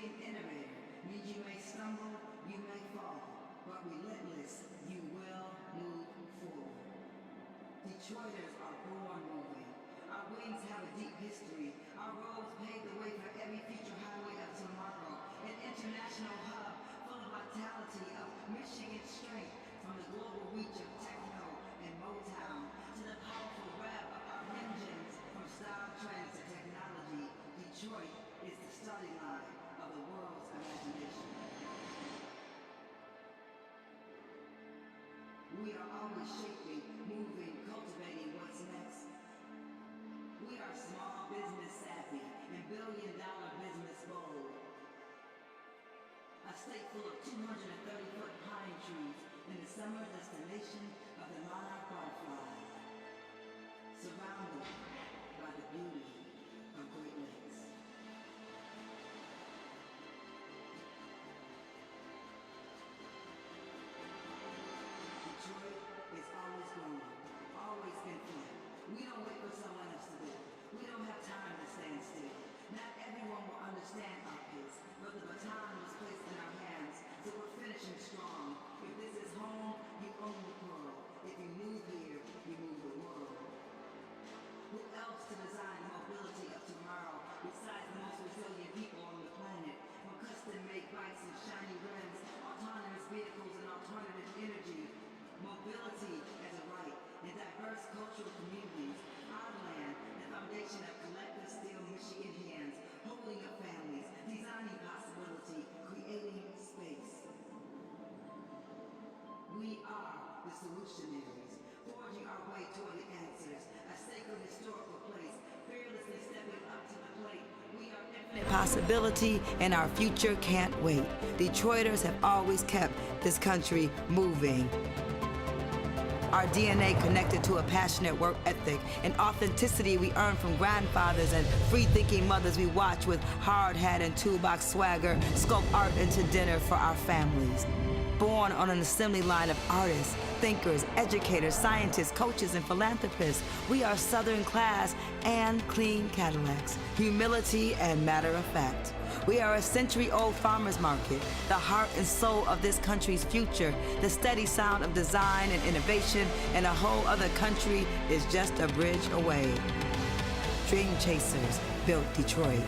an innovator means you may stumble, you may fall, but relentless, you will move forward. Detroiters are born moving. Our wings have a deep history. Our roads pave the way for every future highway of tomorrow. An international hub full of vitality, of Michigan strength, from the global reach of techno and Motown to the powerful rev of our engines, from style trends to technology. Detroit is the starting line of the world's imagination. We are always shaping, moving, cultivating what's next. We are small business savvy and billion-dollar business bold. A state full of 230-foot pine trees in the summer destination of the monarch butterfly, surrounded by the beauty of Great Lakes. Detroit is always growing, always been fun. We don't wait for someone else to do it. We don't have time to stand still. Not everyone will understand our pace, but the baton was placed in our hands, so we're finishing strong. If this is home, you own the pearl. If you move here, you move the world. Who else to design the mobility of tomorrow besides the most resilient people on the planet? From custom-made bikes and shiny rims, autonomous vehicles and alternative energy, mobility as a right in diverse cultural communities, our land, the foundation of collective steel Michigan hands, holding up families, designing possibility, creating space. We are the solutionaries, forging our way toward the answers, a sacred historical place, fearlessly stepping up to the plate. We are infinite possibility, and our future can't wait. Detroiters have always kept this country moving. Our DNA connected to a passionate work ethic, and authenticity we earned from grandfathers and free-thinking mothers we watch with hard hat and toolbox swagger sculpt art into dinner for our families. Born on an assembly line of artists, thinkers, educators, scientists, coaches, and philanthropists, we are Southern class and clean Cadillacs, humility and matter of fact. We are a century-old farmers market, the heart and soul of this country's future, the steady sound of design and innovation, and a whole other country is just a bridge away. Dream chasers built Detroit.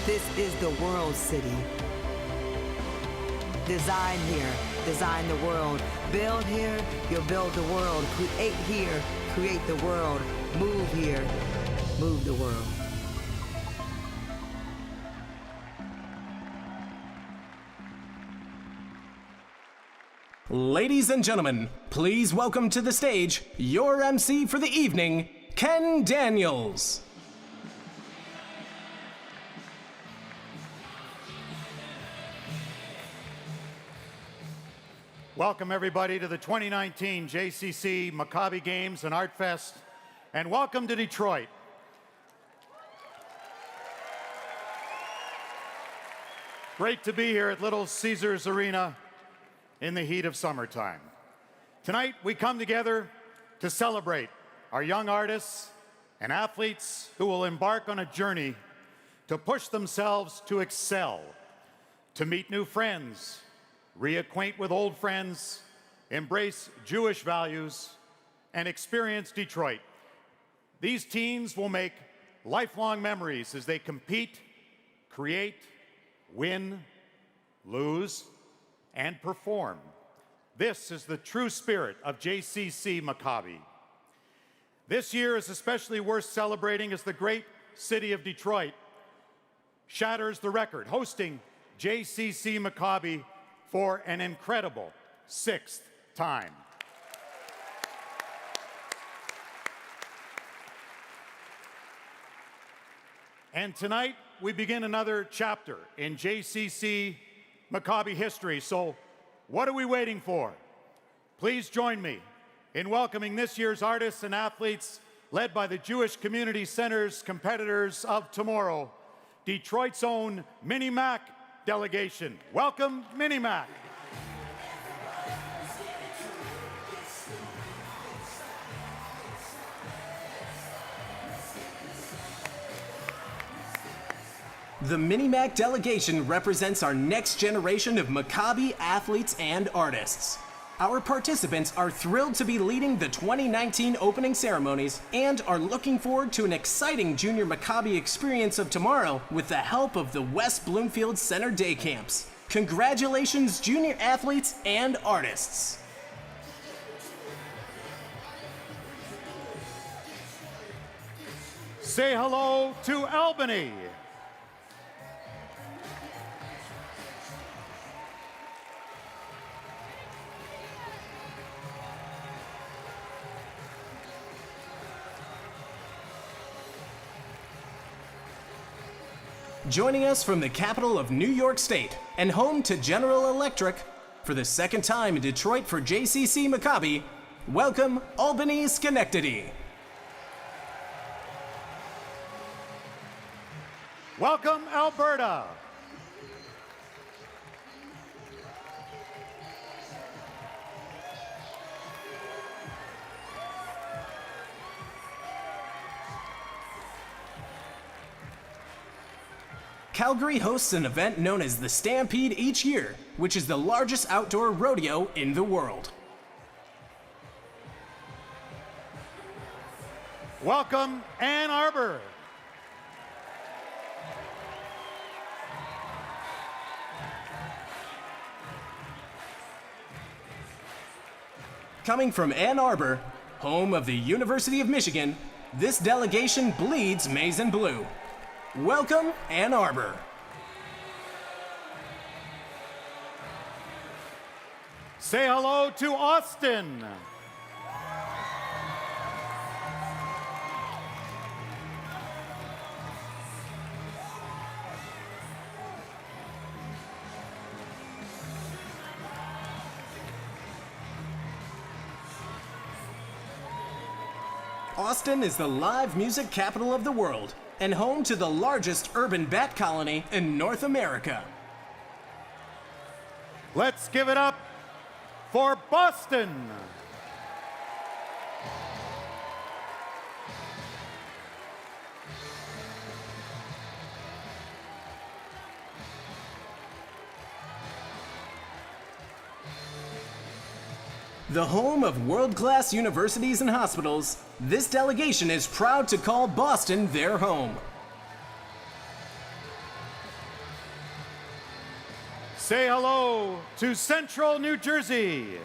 This is the world city. Design here, design the world. Build here, you'll build the world. Create here, create the world. Move here, move the world. Ladies and gentlemen, please welcome to the stage your MC for the evening, Ken Daniels. Welcome everybody to the 2019 JCC Maccabi Games and ArtsFest, and welcome to Detroit. Great to be here at Little Caesars Arena in the heat of summertime. Tonight, we come together to celebrate our young artists and athletes who will embark on a journey to push themselves to excel, to meet new friends, reacquaint with old friends, embrace Jewish values, and experience Detroit. These teens will make lifelong memories as they compete, create, win, lose, and perform. This is the true spirit of JCC Maccabi. This year is especially worth celebrating as the great city of Detroit shatters the record, hosting JCC Maccabi for an incredible 6th time. And tonight, we begin another chapter in JCC Maccabi history. So what are we waiting for? Please join me in welcoming this year's artists and athletes led by the Jewish Community Center's competitors of tomorrow, Detroit's own Mini Mac delegation. Welcome, Mini Mac. The Mini-Mac delegation represents our next generation of Maccabi athletes and artists. Our participants are thrilled to be leading the 2019 opening ceremonies and are looking forward to an exciting Junior Maccabi experience of tomorrow with the help of the West Bloomfield Center Day Camps. Congratulations, junior athletes and artists! Say hello to Albany. Joining us from the capital of New York State and home to General Electric, for the second time in Detroit for JCC Maccabi, welcome Albany Schenectady. Welcome Alberta. Calgary hosts an event known as the Stampede each year, which is the largest outdoor rodeo in the world. Welcome Ann Arbor. Coming from Ann Arbor, home of the University of Michigan, this delegation bleeds maize and blue. Welcome, Ann Arbor. Say hello to Austin. Austin is the live music capital of the world and home to the largest urban bat colony in North America. Let's give it up for Boston. The home of world-class universities and hospitals, this delegation is proud to call Boston their home. Say hello to Central New Jersey.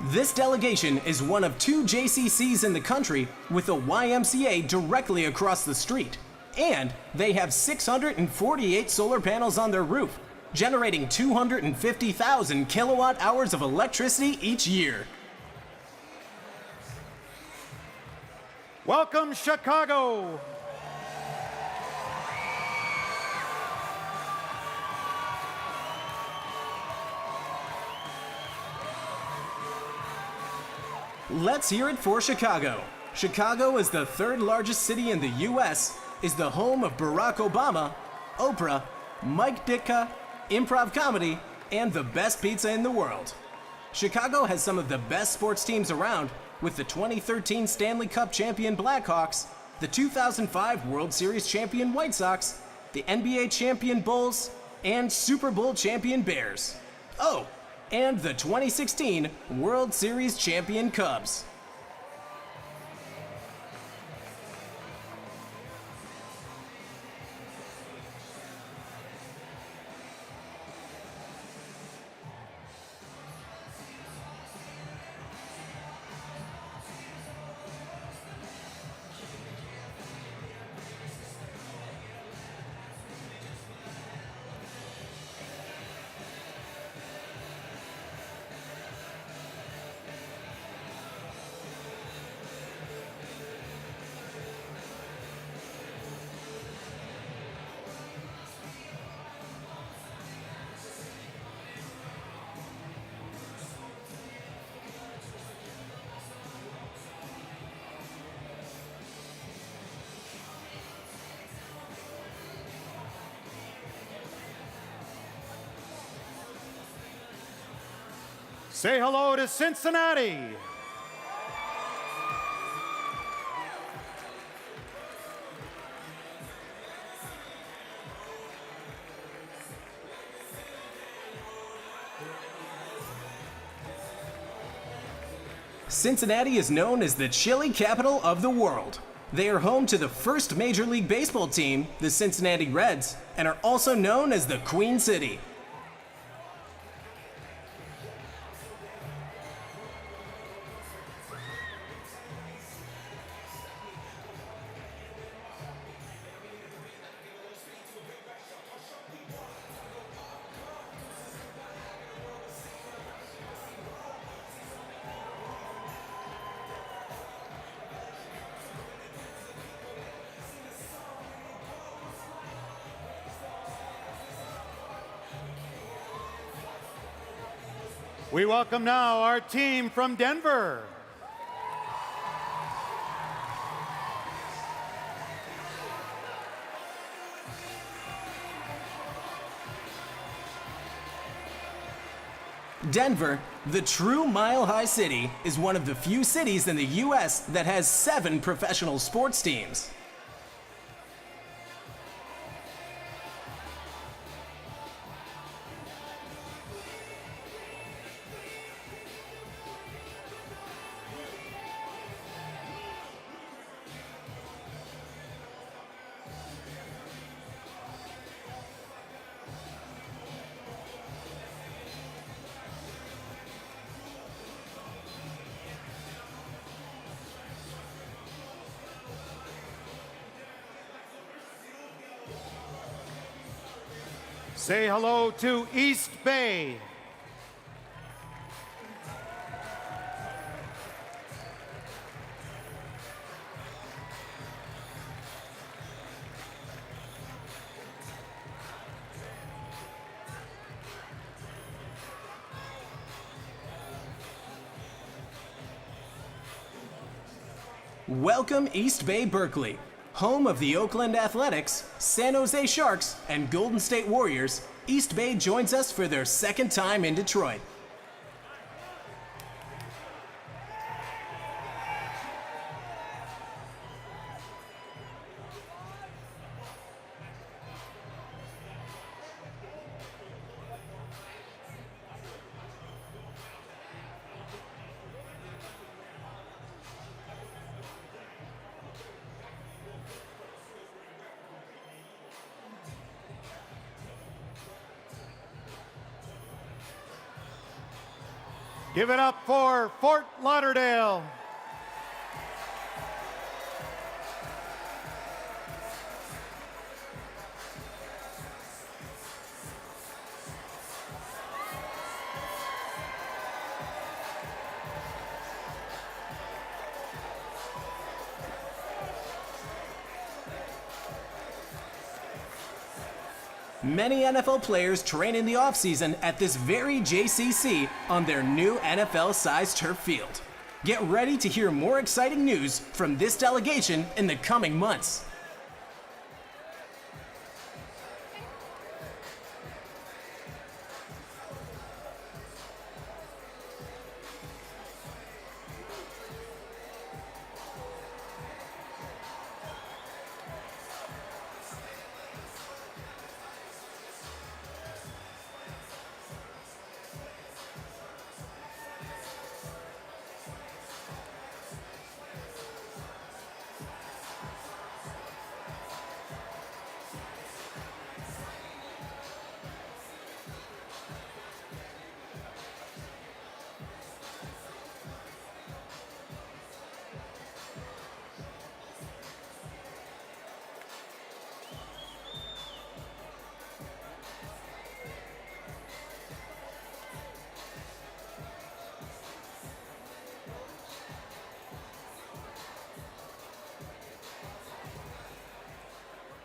This delegation is one of 2 JCCs in the country with a YMCA directly across the street. And they have 648 solar panels on their roof, generating 250,000 kilowatt hours of electricity each year. Welcome, Chicago. Let's hear it for Chicago. Chicago is the 3rd largest city in the US, is the home of Barack Obama, Oprah, Mike Ditka, improv comedy, and the best pizza in the world. Chicago has some of the best sports teams around, with the 2013 Stanley Cup champion Blackhawks, the 2005 World Series champion White Sox, the NBA champion Bulls, and Super Bowl champion Bears. Oh, and the 2016 World Series champion Cubs. Say hello to Cincinnati. Cincinnati is known as the chili capital of the world. They are home to the first Major League Baseball team, the Cincinnati Reds, and are also known as the Queen City. We welcome now our team from Denver. Denver, the true mile-high city, is one of the few cities in the U.S. that has 7 professional sports teams. Say hello to East Bay. Welcome East Bay Berkeley, home of the Oakland Athletics, San Jose Sharks, and Golden State Warriors. East Bay joins us for their second time in Detroit. Give it up for Fort Lauderdale. Many NFL players train in the offseason at this very JCC on their new NFL-sized turf field. Get ready to hear more exciting news from this delegation in the coming months.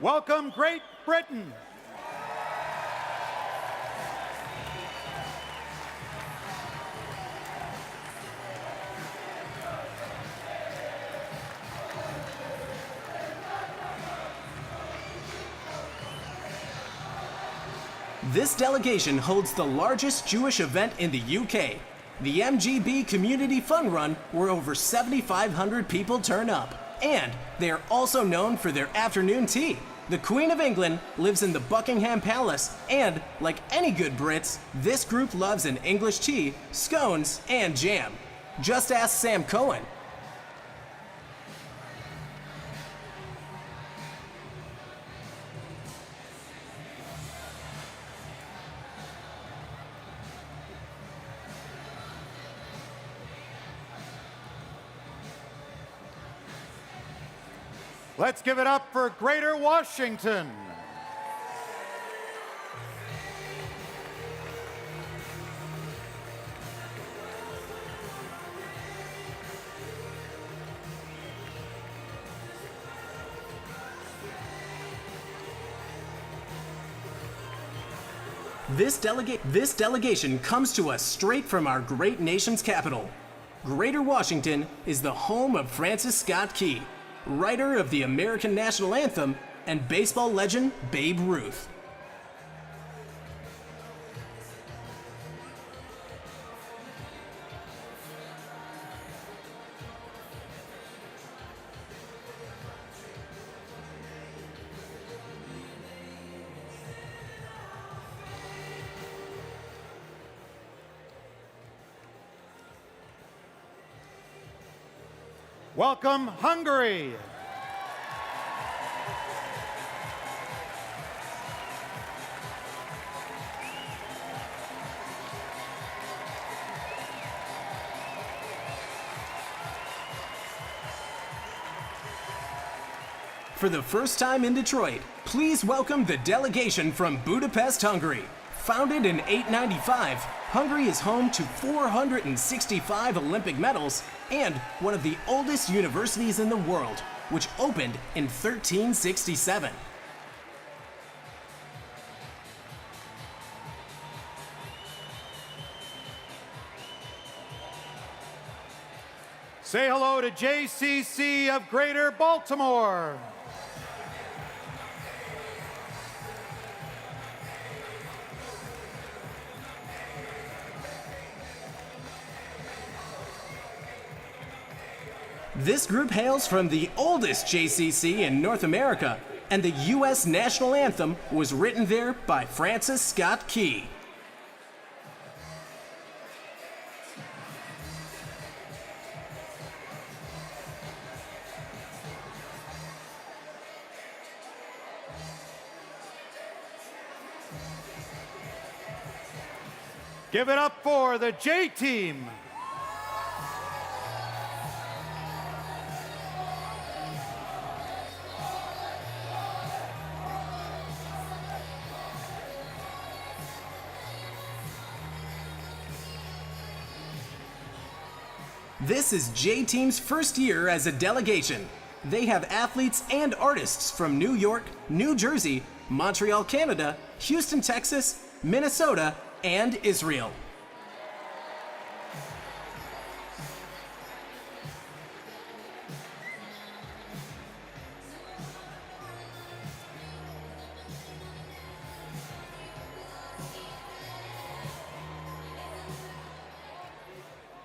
Welcome, Great Britain. This delegation holds the largest Jewish event in the UK. the MGB Community Fun Run, where over 7,500 people turn up. And they are also known for their afternoon tea. The Queen of England lives in the Buckingham Palace, and like any good Brits, this group loves an English tea, scones, and jam. Just ask Sam Cohen. Let's give it up for Greater Washington. This delegation comes to us straight from our great nation's capital. Greater Washington is the home of Francis Scott Key, writer of the American National Anthem, and baseball legend Babe Ruth. Welcome, Hungary. For the first time in Detroit, please welcome the delegation from Budapest, Hungary. Founded in 895, Hungary is home to 465 Olympic medals and one of the oldest universities in the world, which opened in 1367. Say hello to JCC of Greater Baltimore. This group hails from the oldest JCC in North America, and the U.S. National Anthem was written there by Francis Scott Key. Give it up for the J Team. This is J-Team's first year as a delegation. They have athletes and artists from New York, New Jersey, Montreal, Canada, Houston, Texas, Minnesota, and Israel.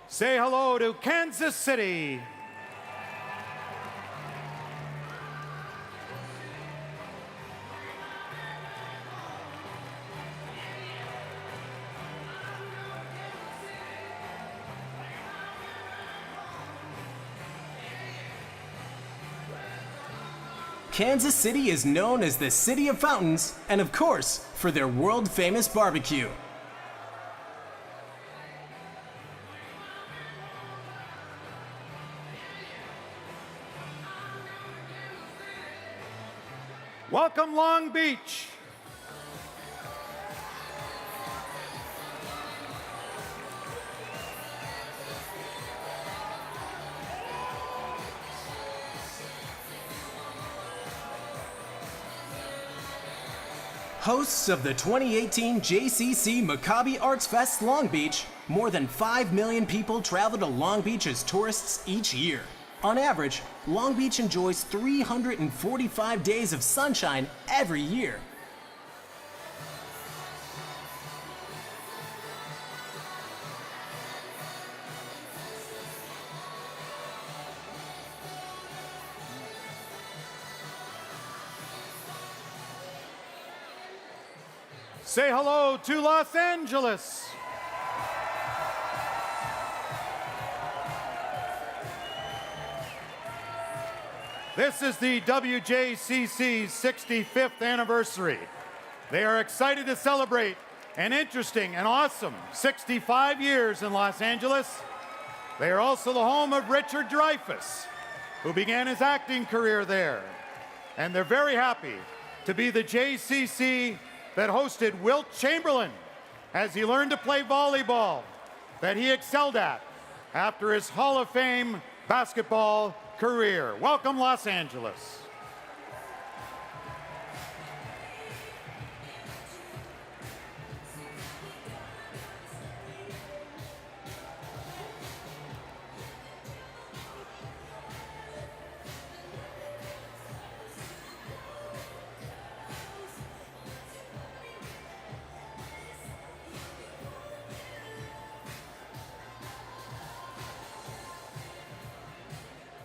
Say hello to Kansas City. Kansas City is known as the City of Fountains, and of course, for their world-famous barbecue. Welcome, Long Beach. Hosts of the 2018 JCC Maccabi ArtsFest Long Beach, more than 5 million people travel to Long Beach as tourists each year. On average, Long Beach enjoys 345 days of sunshine every year. Say hello to Los Angeles. This is the WJCC's 65th anniversary. They are excited to celebrate an interesting and awesome 65 years in Los Angeles. They are also the home of Richard Dreyfuss, who began his acting career there. And they're very happy to be the JCC that hosted Wilt Chamberlain as he learned to play volleyball that he excelled at after his Hall of Fame basketball career. Welcome, Los Angeles.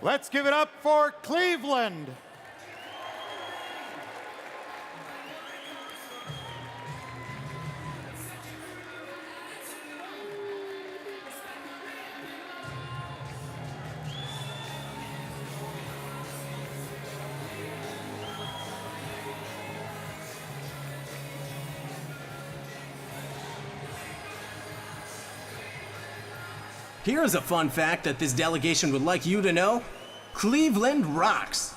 Let's give it up for Cleveland. Here's a fun fact that this delegation would like you to know. Cleveland rocks.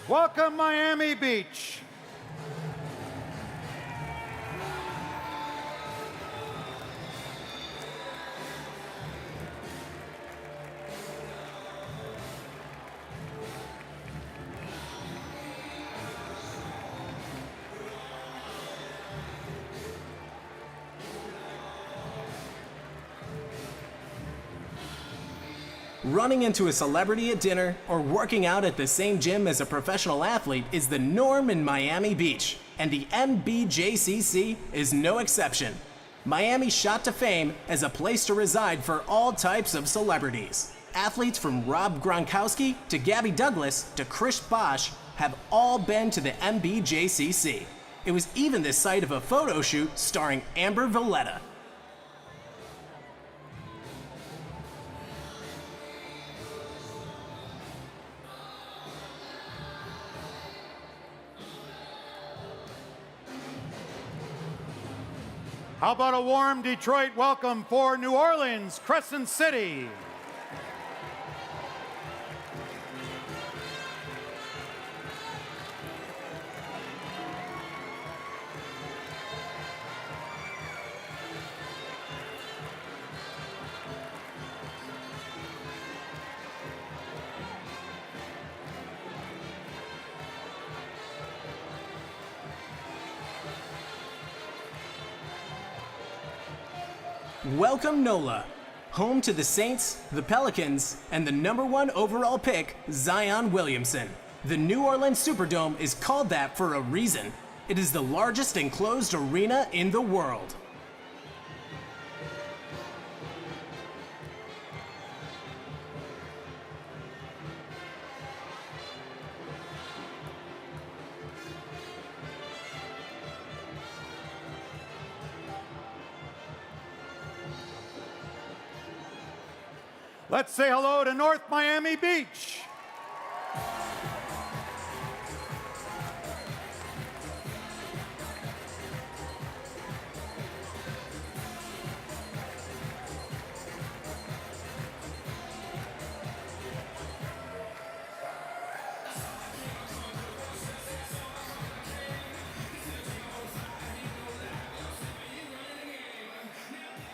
Welcome, Miami Beach. Running into a celebrity at dinner or working out at the same gym as a professional athlete is the norm in Miami Beach, and the MBJCC is no exception. Miami shot to fame as a place to reside for all types of celebrities. Athletes from Rob Gronkowski to Gabby Douglas to Chris Bosh have all been to the MBJCC. It was even the site of a photo shoot starring Amber Valletta. How about a warm Detroit welcome for New Orleans, Crescent City? Welcome NOLA, home to the Saints, the Pelicans, and the #1 overall pick, Zion Williamson. The New Orleans Superdome is called that for a reason. It is the largest enclosed arena in the world. Let's say hello to North Miami Beach.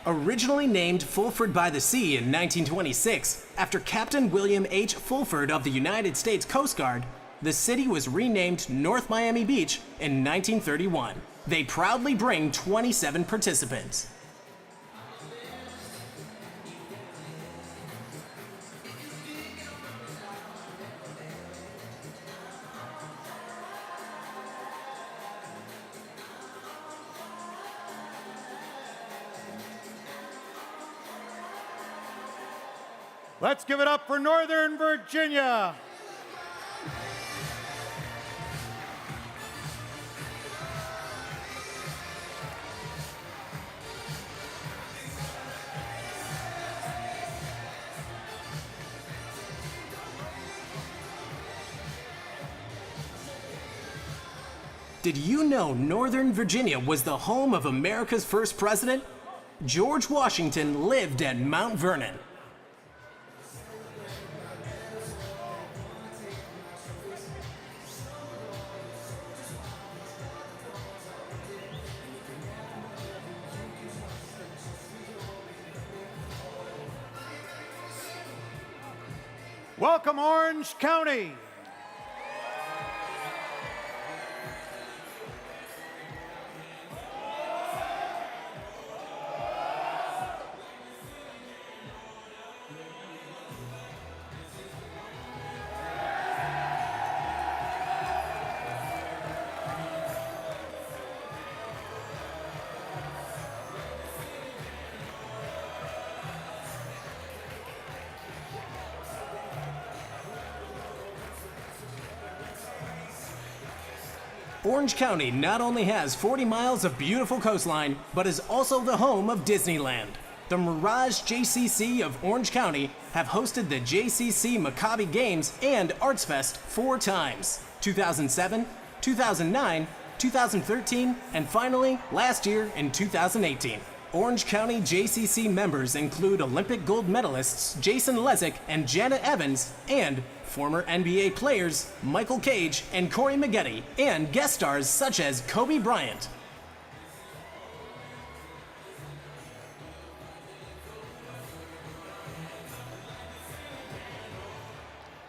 Originally named Fulford by the Sea in 1926, after Captain William H. Fulford of the United States Coast Guard, the city was renamed North Miami Beach in 1931. They proudly bring 27 participants. Let's give it up for Northern Virginia. Did you know Northern Virginia was the home of America's first president? George Washington lived at Mount Vernon. Welcome, Orange County. Orange County not only has 40 miles of beautiful coastline, but is also the home of Disneyland. The Mirage JCC of Orange County have hosted the JCC Maccabi Games and ArtsFest 4 times: 2007, 2009, 2013, and finally, last year in 2018. Orange County JCC members include Olympic gold medalists Jason Lezick and Janet Evans, and former NBA players Michael Cage and Corey Maggette, and guest stars such as Kobe Bryant.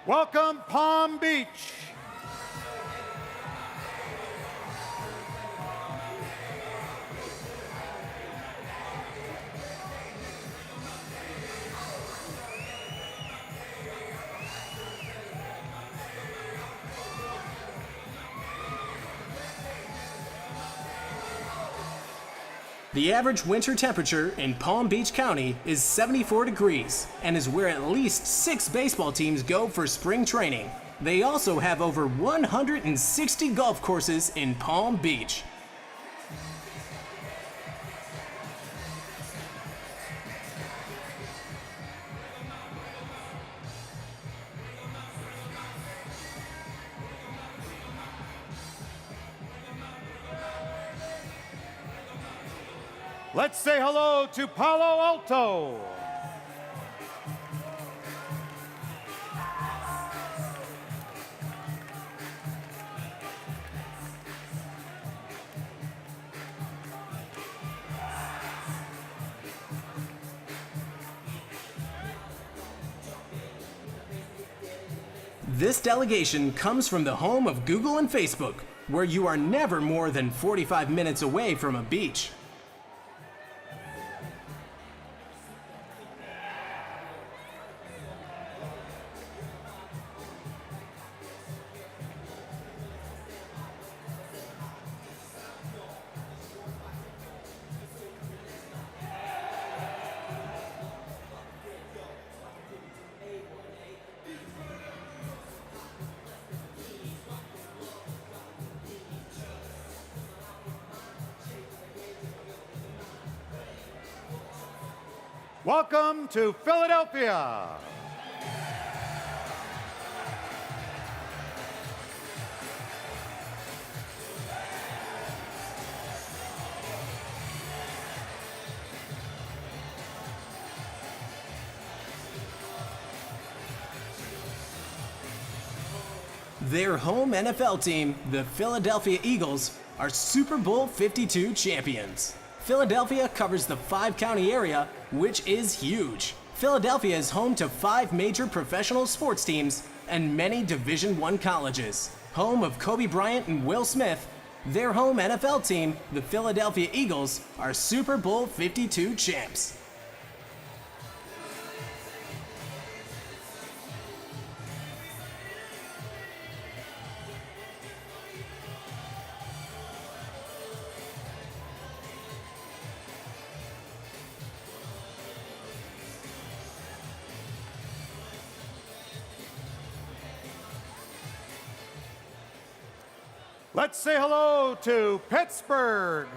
Welcome, Palm Beach. The average winter temperature in Palm Beach County is 74 degrees and is where at least 6 baseball teams go for spring training. They also have over 160 golf courses in Palm Beach. Let's say hello to Palo Alto. This delegation comes from the home of Google and Facebook, where you are never more than 45 minutes away from a beach. Welcome to Philadelphia. Their home NFL team, the Philadelphia Eagles, are Super Bowl 52 champions. Philadelphia covers the 5-county area, which is huge. Philadelphia is home to 5 major professional sports teams and many Division I colleges. Home of Kobe Bryant and Will Smith, their home NFL team, the Philadelphia Eagles, are Super Bowl 52 champs. Let's say hello to Pittsburgh.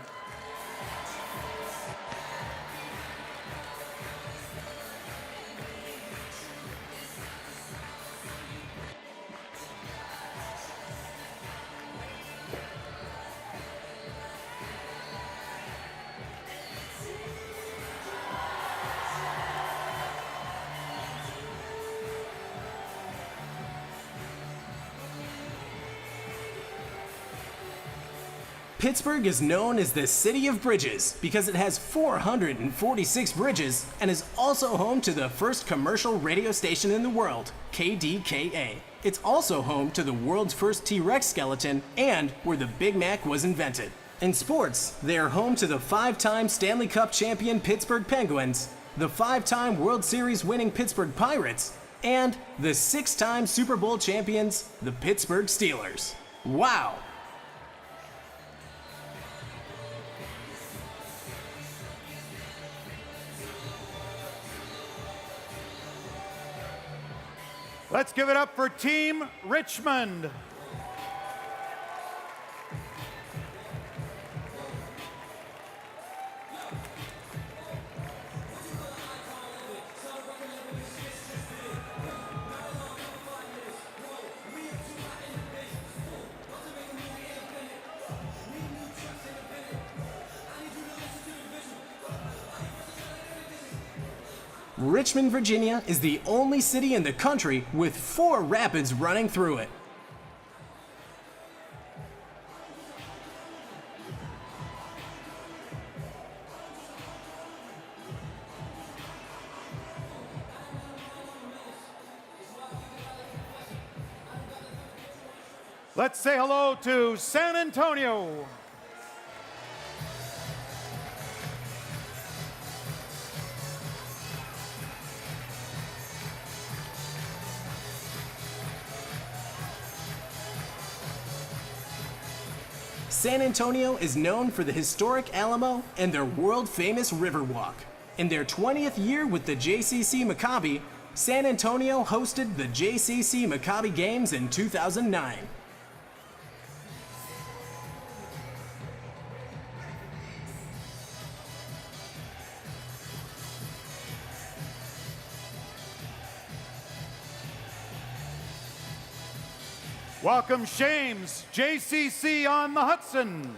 Pittsburgh is known as the City of Bridges because it has 446 bridges and is also home to the first commercial radio station in the world, KDKA. It's also home to the world's first T-Rex skeleton and where the Big Mac was invented. In sports, they are home to the 5-time Stanley Cup champion Pittsburgh Penguins, the 5-time World Series winning Pittsburgh Pirates, and the 6-time Super Bowl champions, the Pittsburgh Steelers. Wow! Let's give it up for Team Richmond. Richmond, Virginia is the only city in the country with 4 rapids running through it. Let's say hello to San Antonio. San Antonio is known for the historic Alamo and their world-famous Riverwalk. In their 20th year with the JCC Maccabi, San Antonio hosted the JCC Maccabi Games in 2009. Welcome Shames, JCC on the Hudson.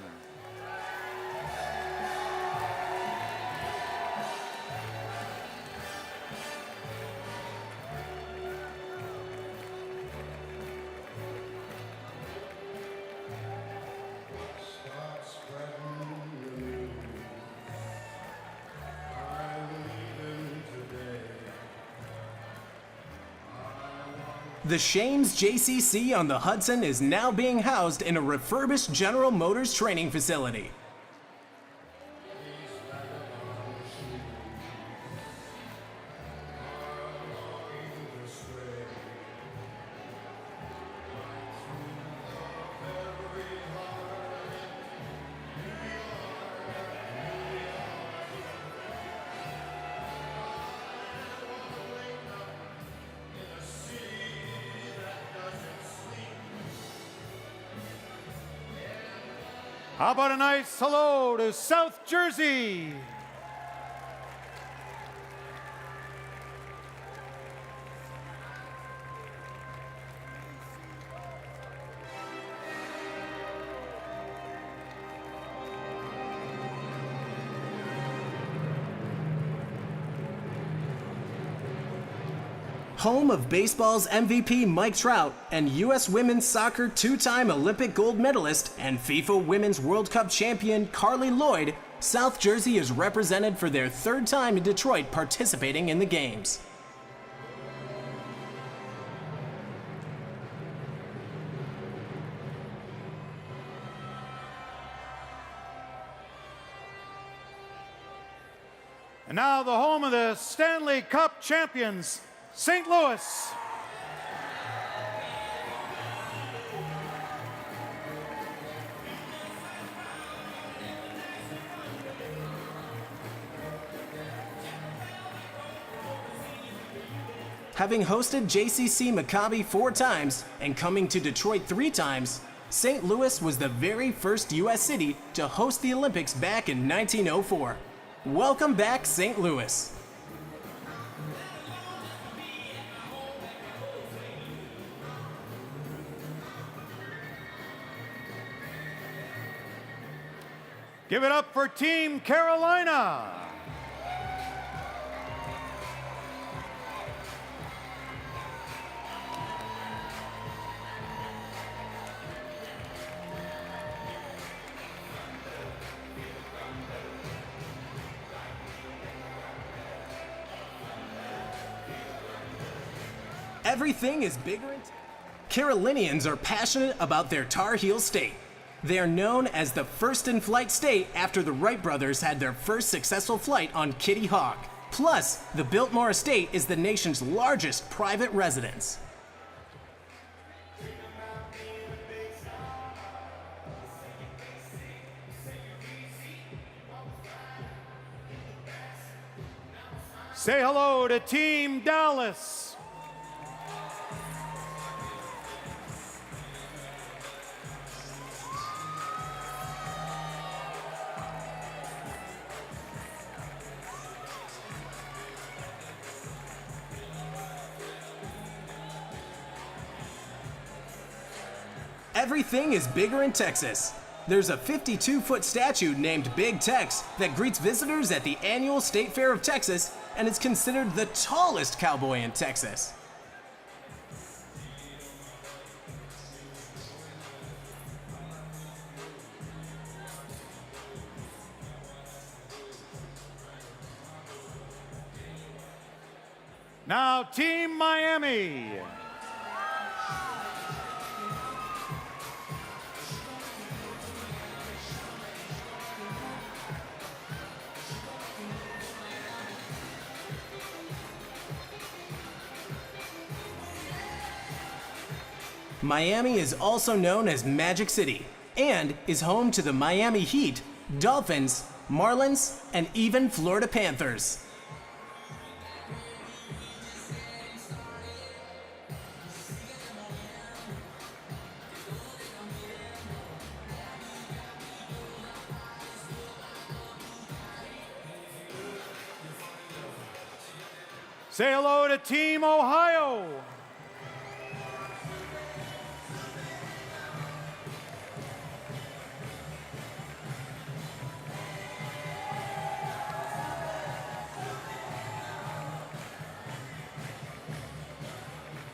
The Shames JCC on the Hudson is now being housed in a refurbished General Motors training facility. How about a nice hello to South Jersey? Home of baseball's MVP Mike Trout and U.S. women's soccer 2-time Olympic gold medalist and FIFA Women's World Cup champion Carly Lloyd, South Jersey is represented for their third time in Detroit participating in the games. And now the home of the Stanley Cup champions, St. Louis. Having hosted JCC Maccabi 4 times and coming to Detroit 3 times, St. Louis was the very first U.S. city to host the Olympics back in 1904. Welcome back, St. Louis. Give it up for Team Carolina. Everything is bigger. Carolinians are passionate about their Tar Heel state. They are known as the first in-flight state after the Wright brothers had their first successful flight on Kitty Hawk. Plus, the Biltmore Estate is the nation's largest private residence. Say hello to Team Dallas. Everything is bigger in Texas. There's a 52-foot statue named Big Tex that greets visitors at the annual State Fair of Texas and is considered the tallest cowboy in Texas. Now, Team Miami. Miami is also known as Magic City and is home to the Miami Heat, Dolphins, Marlins, and even Florida Panthers. Say hello to Team Ohio.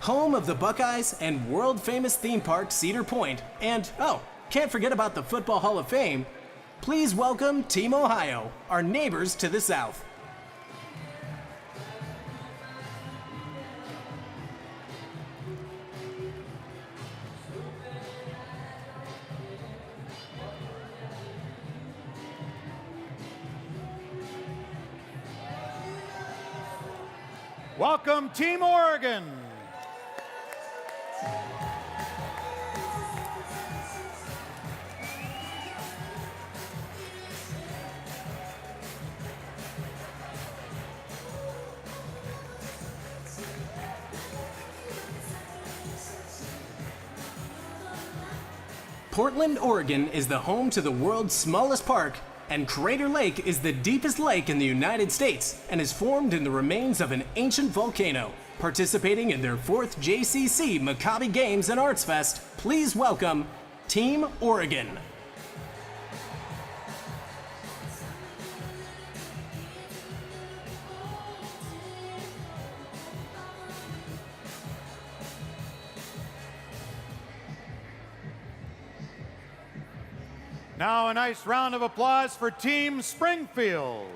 Home of the Buckeyes and world-famous theme park Cedar Point, and, oh, can't forget about the Football Hall of Fame. Please welcome Team Ohio, our neighbors to the south. Welcome, Team Oregon. Portland, Oregon is the home to the world's smallest park, and Crater Lake is the deepest lake in the United States and is formed in the remains of an ancient volcano. Participating in their 4th JCC Maccabi Games and ArtsFest, please welcome Team Oregon. Now a nice round of applause for Team Springfield.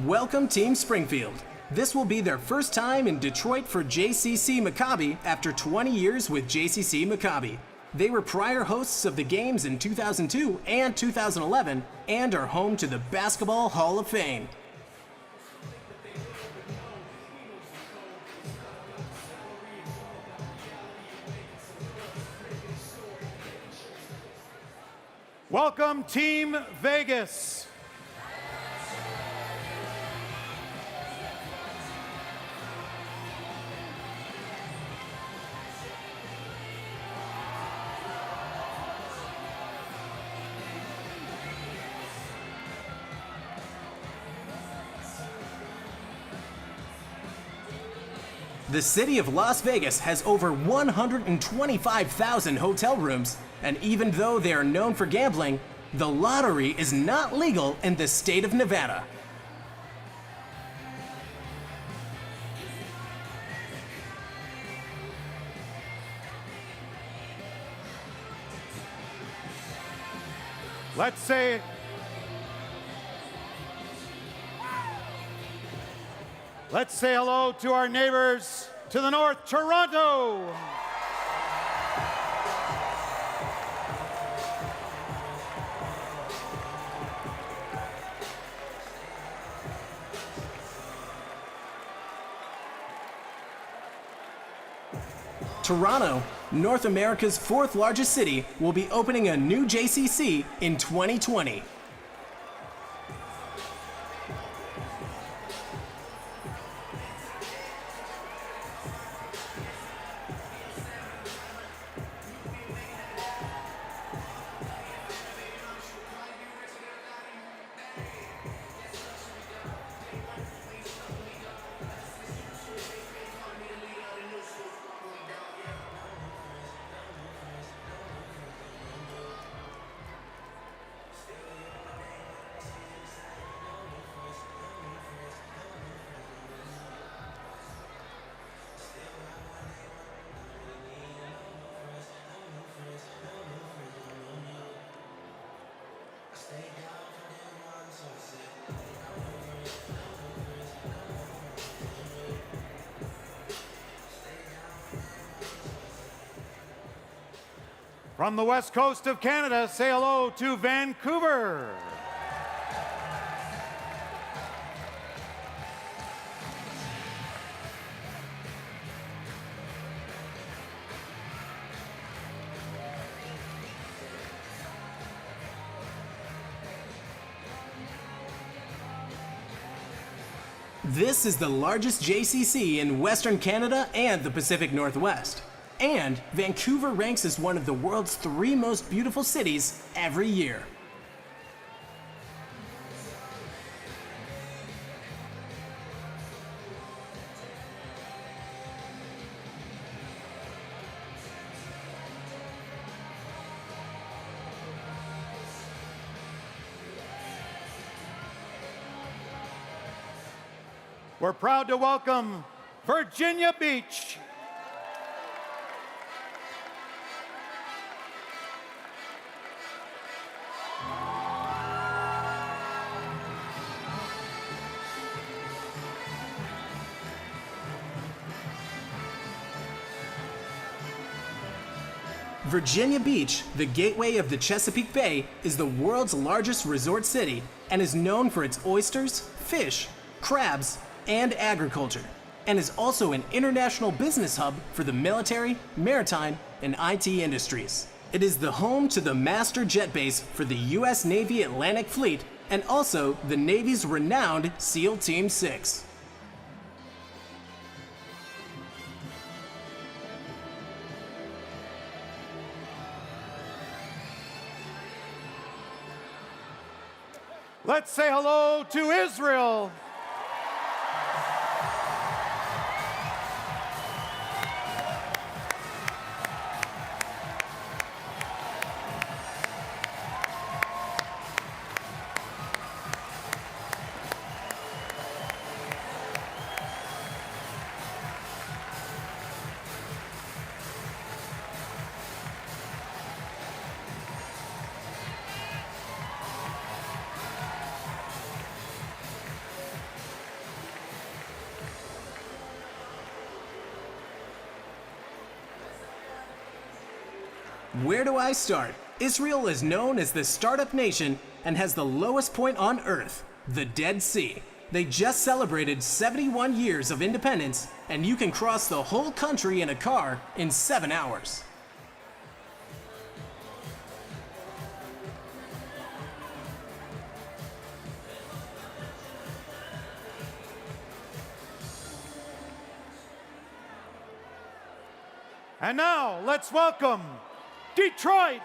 Welcome Team Springfield. This will be their first time in Detroit for JCC Maccabi after 20 years with JCC Maccabi. They were prior hosts of the games in 2002 and 2011 and are home to the Basketball Hall of Fame. Welcome Team Vegas. The city of Las Vegas has over 125,000 hotel rooms, and even though they are known for gambling, the lottery is not legal in the state of Nevada. Let's say hello to our neighbors to the north, Toronto. Toronto, North America's fourth largest city, will be opening a new JCC in 2020. From the west coast of Canada, say hello to Vancouver. This is the largest JCC in Western Canada and the Pacific Northwest. And Vancouver ranks as one of the world's 3 most beautiful cities every year. We're proud to welcome Virginia Beach. Virginia Beach, the gateway of the Chesapeake Bay, is the world's largest resort city and is known for its oysters, fish, crabs, and agriculture, and is also an international business hub for the military, maritime, and IT industries. It is the home to the master jet base for the U.S. Navy Atlantic Fleet and also the Navy's renowned SEAL Team 6. Let's say hello to Israel. Where do I start? Israel is known as the startup nation and has the lowest point on Earth, the Dead Sea. They just celebrated 71 years of independence, and you can cross the whole country in a car in 7 hours. And now, let's welcome Detroit.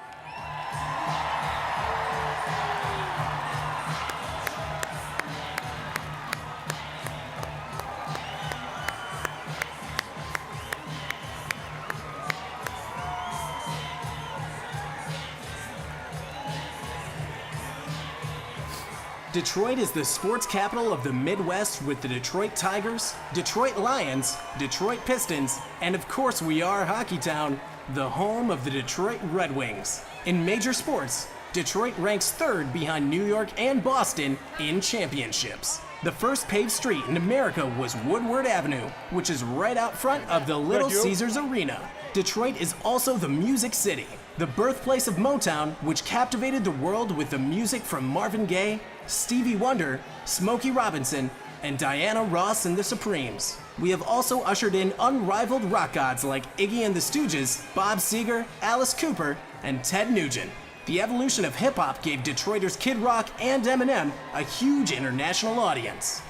Detroit is the sports capital of the Midwest with the Detroit Tigers, Detroit Lions, Detroit Pistons, and of course we are Hockey Town, the home of the Detroit Red Wings. In major sports, Detroit ranks third behind New York and Boston in championships. The first paved street in America was Woodward Avenue, which is right out front of the Little Caesars Arena. Detroit is also the Music City, the birthplace of Motown, which captivated the world with the music from Marvin Gaye, Stevie Wonder, Smokey Robinson, and Diana Ross and the Supremes. We have also ushered in unrivaled rock gods like Iggy and the Stooges, Bob Seger, Alice Cooper, and Ted Nugent. The evolution of hip-hop gave Detroiters Kid Rock and Eminem a huge international audience.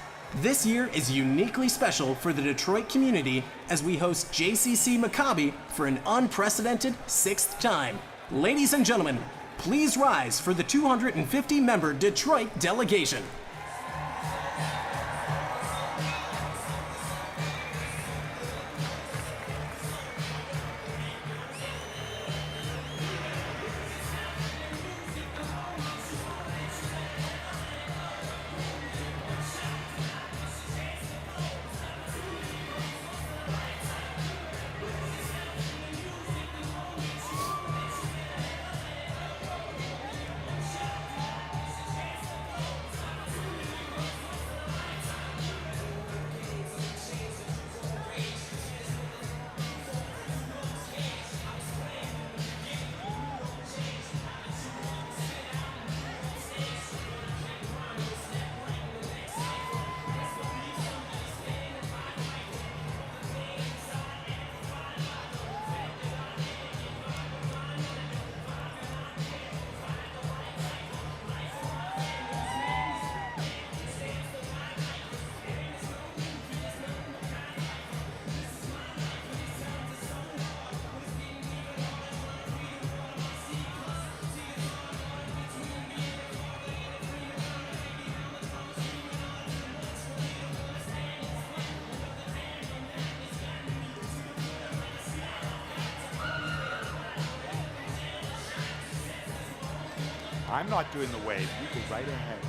This year is uniquely special for the Detroit community as we host JCC Maccabi for an unprecedented 6th time. Ladies and gentlemen, please rise for the 250-member Detroit delegation. I'm not doing the wave. You go right ahead.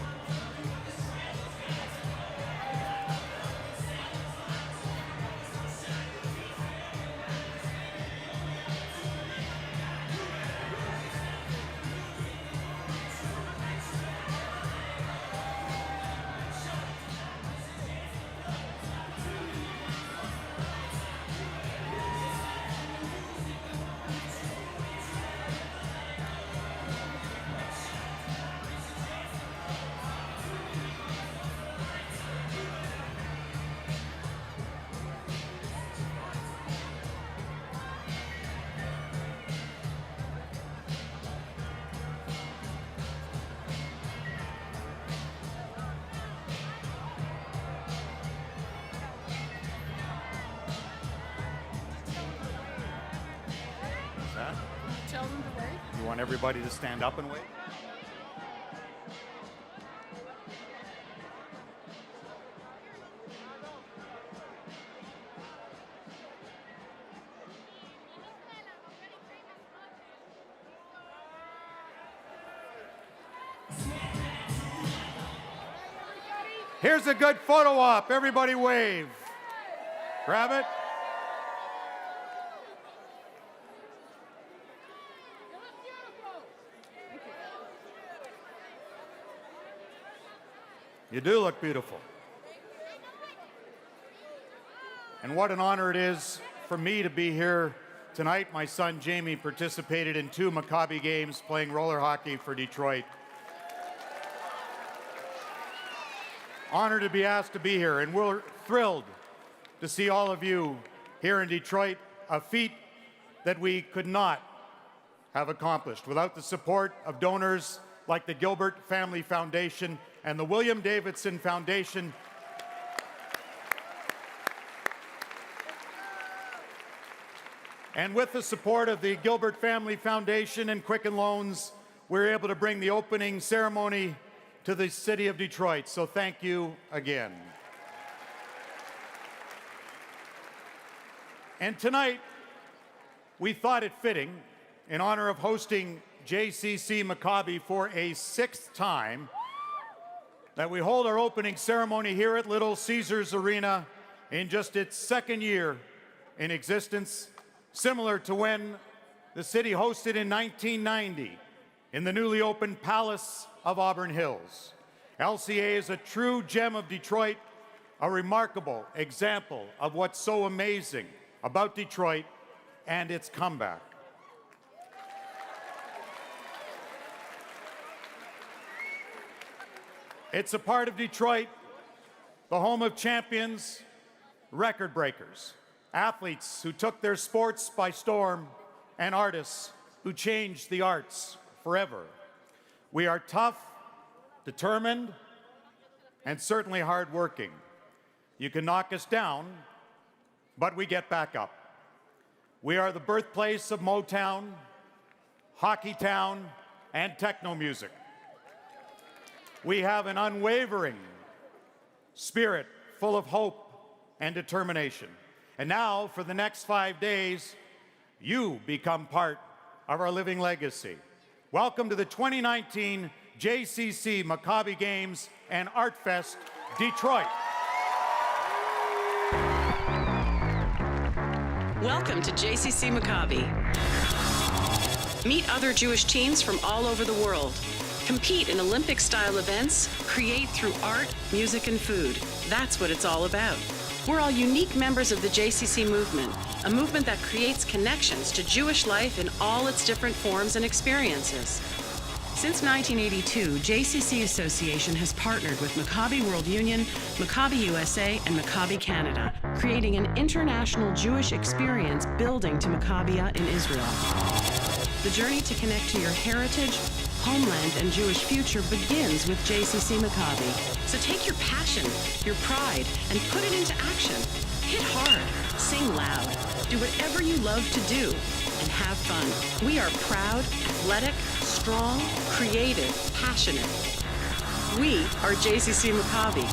Tell them to wait. You want everybody to stand up and wait? Here's a good photo op. Everybody wave. Grab it. You do look beautiful. And what an honor it is for me to be here tonight, my son Jamie participated in 2 Maccabi games playing roller hockey for Detroit. Honored to be asked to be here, and we're thrilled to see all of you here in Detroit, a feat that we could not have accomplished without the support of donors like the Gilbert Family Foundation and the William Davidson Foundation. And with the support of the Gilbert Family Foundation and Quicken Loans, we're able to bring the opening ceremony to the city of Detroit. So thank you again. And tonight, we thought it fitting, in honor of hosting JCC Maccabi for a 6th time, that we hold our opening ceremony here at Little Caesars Arena in just its 2nd year in existence, similar to when the city hosted in 1990 in the newly opened Palace of Auburn Hills. LCA is a true gem of Detroit, a remarkable example of what's so amazing about Detroit and its comeback. It's a part of Detroit, the home of champions, record breakers, athletes who took their sports by storm, and artists who changed the arts forever. We are tough, determined, and certainly hardworking. You can knock us down, but we get back up. We are the birthplace of Motown, Hockey Town, and techno music. We have an unwavering spirit full of hope and determination. And now, for the next 5 days, you become part of our living legacy. Welcome to the 2019 JCC Maccabi Games and ArtsFest Detroit. Welcome to JCC Maccabi. Meet other Jewish teams from all over the world. Compete in Olympic-style events, create through art, music, and food. That's what it's all about. We're all unique members of the JCC movement, a movement that creates connections to Jewish life in all its different forms and experiences. Since 1982, JCC Association has partnered with Maccabi World Union, Maccabi USA, and Maccabi Canada, creating an international Jewish experience building to Maccabia in Israel. The journey to connect to your heritage, homeland, and Jewish future begins with JCC Maccabi. So take your passion, your pride, and put it into action. Hit hard, sing loud, do whatever you love to do, and have fun. We are proud, athletic, strong, creative, passionate. We are JCC Maccabi.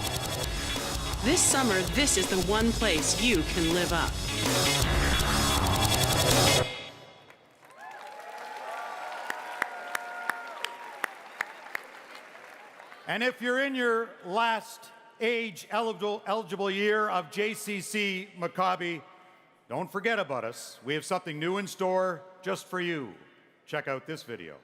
This summer, this is the one place you can live up. And if you're in your last age-eligible year of JCC Maccabi, don't forget about us. We have something new in store just for you. Check out this video.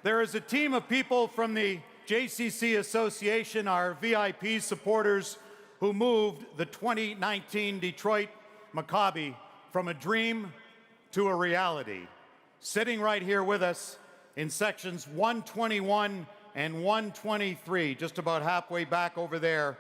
There is a team of people from the JCC Association, our VIP supporters, who moved the 2019 Detroit Maccabi from a dream to a reality. Sitting right here with us in sections 121 and 123, just about halfway back over there,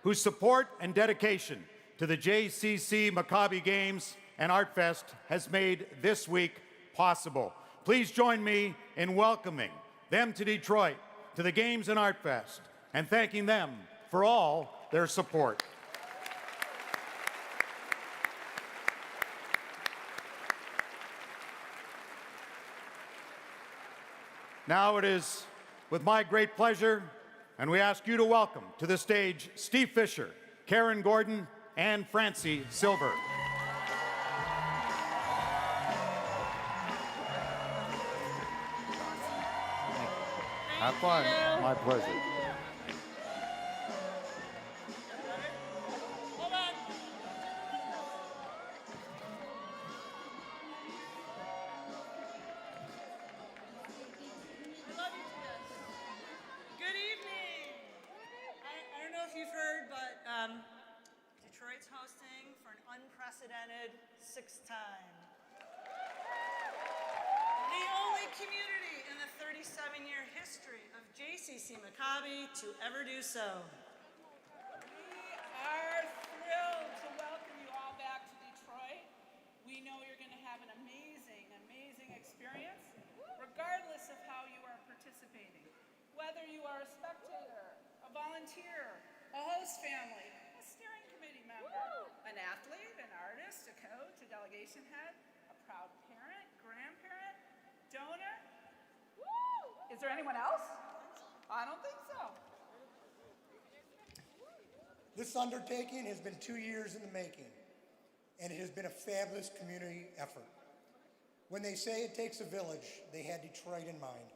whose support and dedication to the JCC Maccabi Games and ArtsFest has made this week possible. Please join me in welcoming them to Detroit, to the Games and ArtsFest, and thanking them for all their support. Now it is with my great pleasure, and we ask you to welcome to the stage Steve Fisher, Karen Gordon, and Francie Silver. Have fun. My pleasure. Detroit's hosting for an unprecedented sixth time. The only community in the 37-year history of JCC Maccabi to ever do so. We are thrilled to welcome you all back to Detroit. We know you're going to have an amazing, amazing experience, regardless of how you are participating. Whether you are a spectator, a volunteer, a host family, a steering committee member, an athlete, an artist, a coach, a delegation head, a proud parent, grandparent, donor. Is there anyone else? I don't think so. This undertaking has been 2 years in the making, and it has been a fabulous community effort. When they say it takes a village, they had Detroit in mind.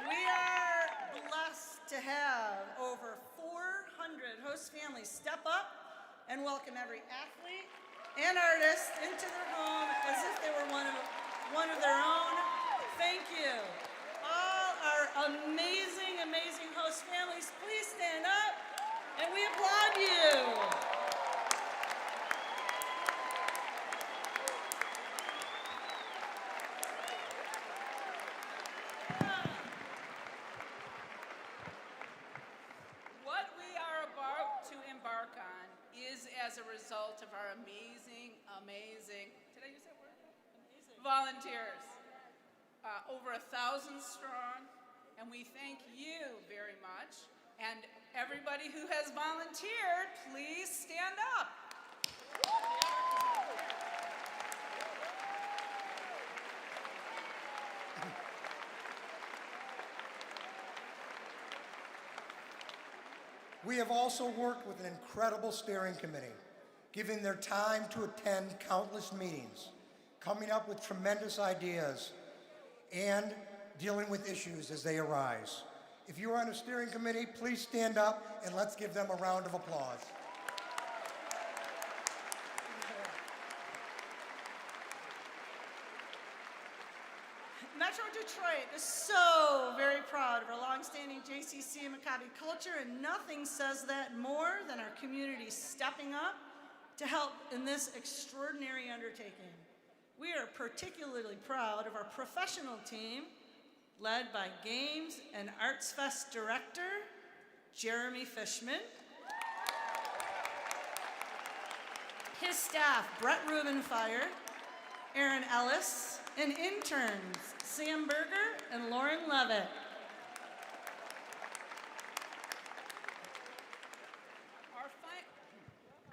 We are blessed to have over 400 host families step up and welcome every athlete and artist into their home as if they were one of their own. Thank you. All our amazing, amazing host families, please stand up and we applaud you. What we are about to embark on is as a result of our amazing, did I use that word? Amazing. Volunteers. Over 1,000 strong, and we thank you very much. And everybody who has volunteered, please stand up. We have also worked with an incredible steering committee, giving their time to attend countless meetings, coming up with tremendous ideas, and dealing with issues as they arise. If you are on a steering committee, please stand up and let's give them a round of applause. Metro Detroit is so very proud of our longstanding JCC Maccabi culture, and nothing says that more than our community stepping up to help in this extraordinary undertaking. We are particularly proud of our professional team, led by Games and ArtsFest Director, Jeremy Fishman, his staff, Brett Rubenfire, Aaron Ellis, and interns, Sam Berger and Lauren Levitt.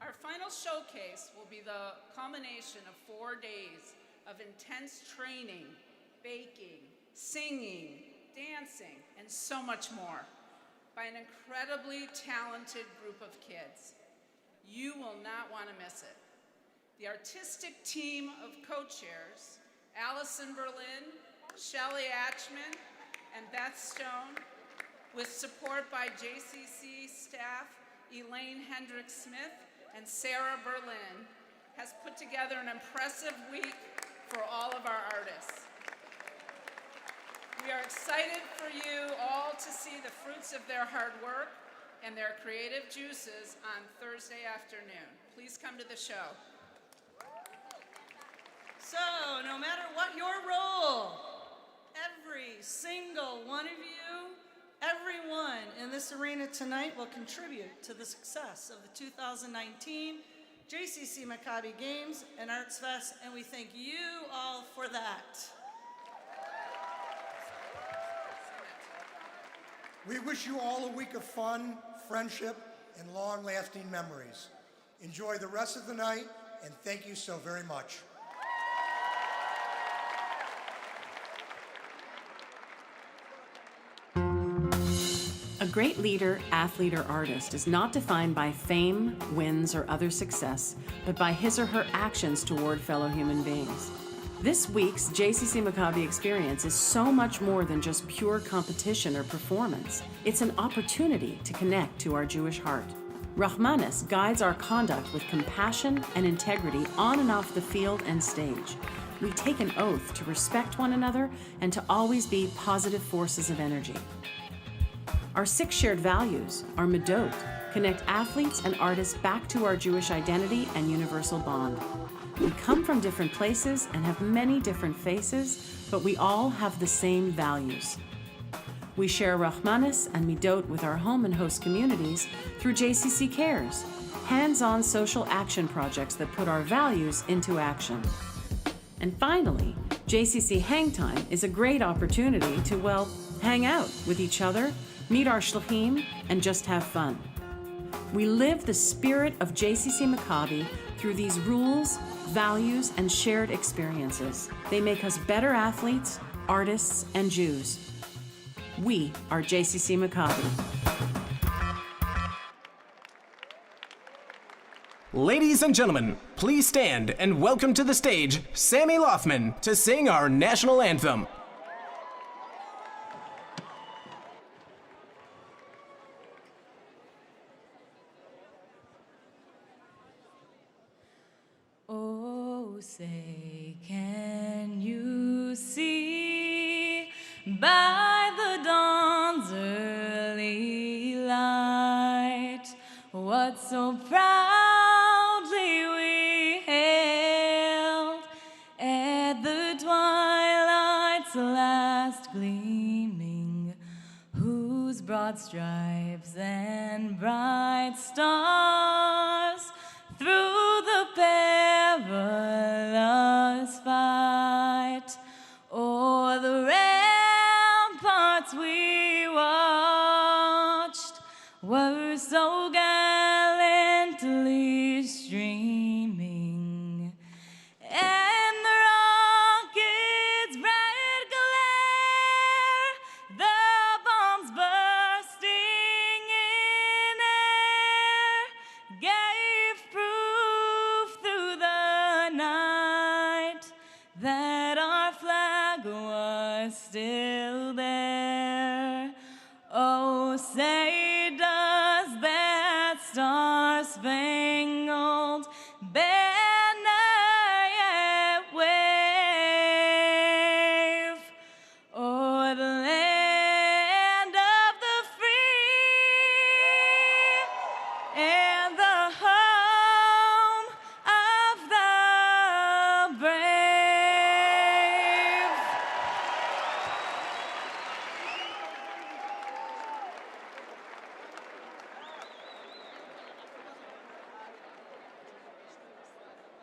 Our final showcase will be the culmination of 4 days of intense training, baking, singing, dancing, and so much more by an incredibly talented group of kids. You will not want to miss it. The artistic team of co-chairs, Allison Berlin, Shelley Atchman, and Beth Stone, with support by JCC staff Elaine Hendrick-Smith and Sarah Berlin, has put together an impressive week for all of our artists. We are excited for you all to see the fruits of their hard work and their creative juices on Thursday afternoon. Please come to the show. So, no matter what your role, every single one of you, everyone in this arena tonight will contribute to the success of the 2019 JCC Maccabi Games and ArtsFest, and we thank you all for that. We wish you all a week of fun, friendship, and long-lasting memories. Enjoy the rest of the night, and thank you so very much. A great leader, athlete, or artist is not defined by fame, wins, or other success, but by his or her actions toward fellow human beings. This week's JCC Maccabi experience is so much more than just pure competition or performance. It's an opportunity to connect to our Jewish heart. Rahmanis guides our conduct with compassion and integrity on and off the field and stage. We take an oath to respect one another and to always be positive forces of energy. Our 6 shared values, our midot, connect athletes and artists back to our Jewish identity and universal bond. We come from different places and have many different faces, but we all have the same values. We share Rahmanis and midot with our home and host communities through JCC Cares, hands-on social action projects that put our values into action. And finally, JCC Hang Time is a great opportunity to, well, hang out with each other, meet our shluchim, and just have fun. We live the spirit of JCC Maccabi through these rules, values, and shared experiences. They make us better athletes, artists, and Jews. We are JCC Maccabi. Ladies and gentlemen, please stand and welcome to the stage Sammy Lothman to sing our national anthem. Oh, say, can you see by the dawn's early light what so proudly we hailed at the twilight's last gleaming, whose broad stripes and bright stars through the perilous fight o'er the ramparts we watched were so gallantly streaming, and the rocket's bright glare, the bombs bursting in air, gave proof through the night that our flag was still there. Oh, say does that star-spangled banner yet wave o'er the land of the free and the home of the brave?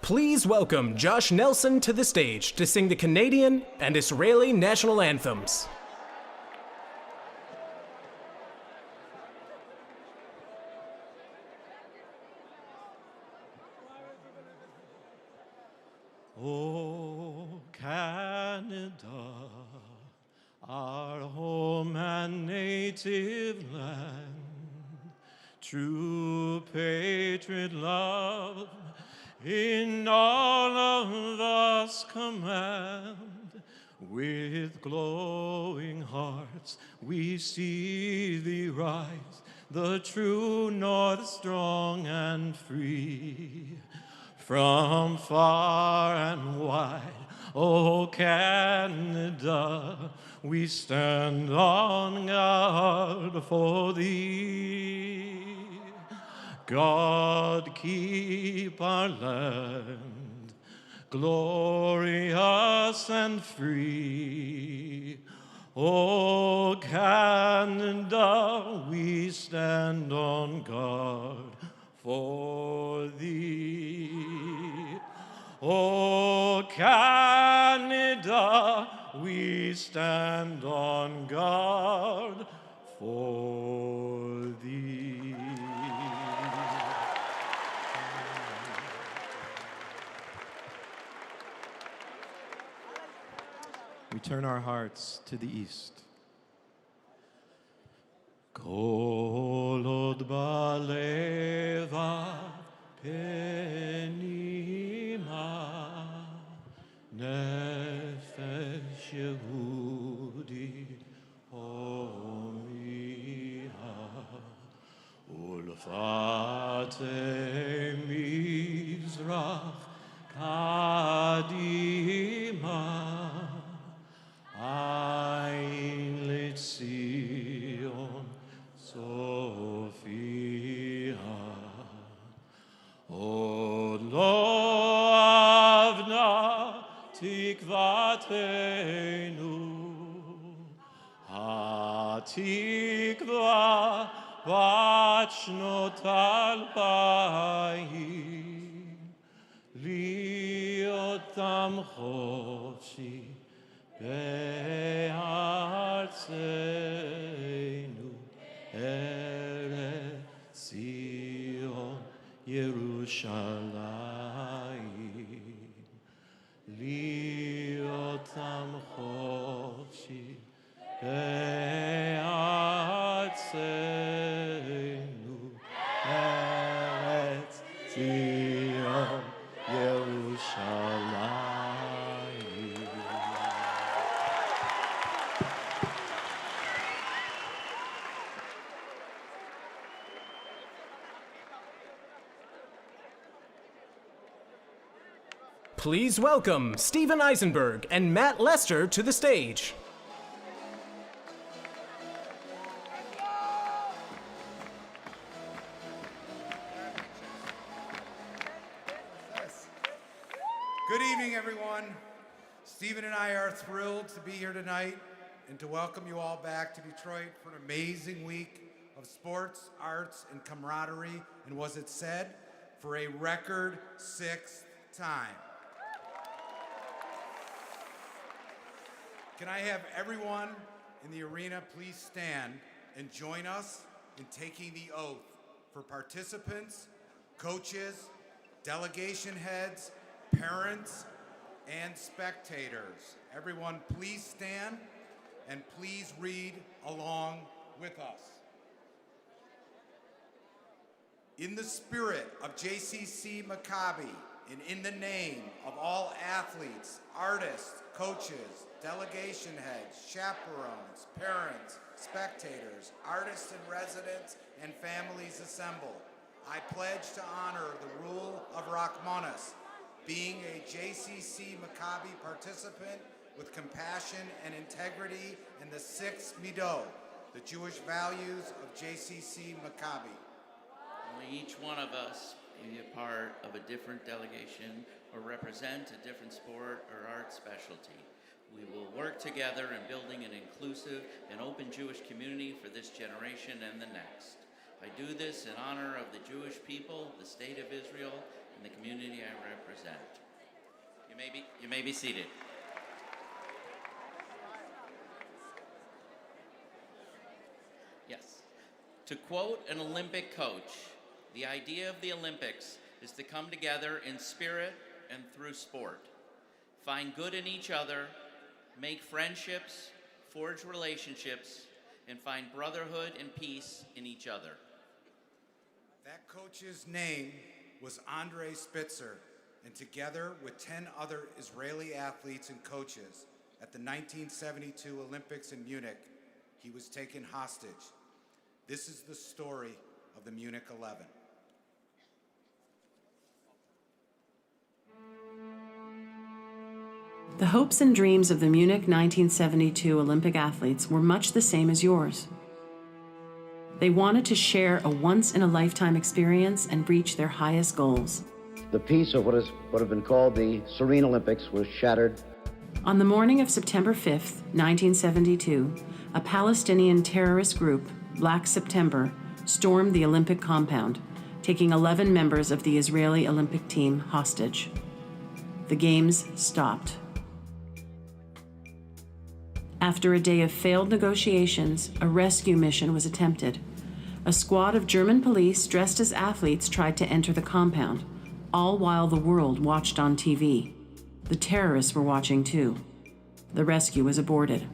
Please welcome Josh Nelson to the stage to sing the Canadian and Israeli national anthems. Oh, Canada, our home and native land, true patriot love in all of us command. With glowing hearts we see thee rise, the true north strong and free. From far and wide, oh Canada, we stand on guard for thee. God keep our land glorious and free. Oh Canada, we stand on guard for thee. Oh Canada, we stand on guard for thee. We turn our hearts to the east. כל עוד בלבב פנימה נפש יהודי הומייה ולפתי מזרח קדימה ein Zion Sophia od lo avna tikvatenu hatikva בת שנות 2000 להיות עם חופשי בארצנו ארץ ציון ירושלים להיות עם חופשי בארצנו ארץ ציון ירושלים. Please welcome Steven Eisenberg and Matt Lester to the stage. Good evening, everyone. Steven and I are thrilled to be here tonight and to welcome you all back to Detroit for an amazing week of sports, arts, and camaraderie, and was it said, for a record 6th time. Can I have everyone in the arena please stand and join us in taking the oath for participants, coaches, delegation heads, parents, and spectators. Everyone please stand and please read along with us. In the spirit of JCC Maccabi and in the name of all athletes, artists, coaches, delegation heads, chaperones, parents, spectators, artists in residence, and families assembled, I pledge to honor the rule of Rachmanis, being a JCC Maccabi participant with compassion and integrity in the 6 Midot, the Jewish values of JCC Maccabi. Only each one of us can be a part of a different delegation or represent a different sport or art specialty. We will work together in building an inclusive and open Jewish community for this generation and the next. I do this in honor of the Jewish people, the state of Israel, and the community I represent. You may be seated. Yes. To quote an Olympic coach, the idea of the Olympics is to come together in spirit and through sport. Find good in each other, make friendships, forge relationships, and find brotherhood and peace in each other. That coach's name was Andrei Spitzer, and together with 10 other Israeli athletes and coaches at the 1972 Olympics in Munich, he was taken hostage. This is the story of the Munich 11. The hopes and dreams of the Munich 1972 Olympic athletes were much the same as yours. They wanted to share a once-in-a-lifetime experience and reach their highest goals. The peace of what have been called the Serene Olympics was shattered. On the morning of September 5th, 1972, a Palestinian terrorist group, Black September, stormed the Olympic compound, taking 11 members of the Israeli Olympic team hostage. The Games stopped. After a day of failed negotiations, a rescue mission was attempted. A squad of German police dressed as athletes tried to enter the compound, all while the world watched on TV. The terrorists were watching too. The rescue was aborted.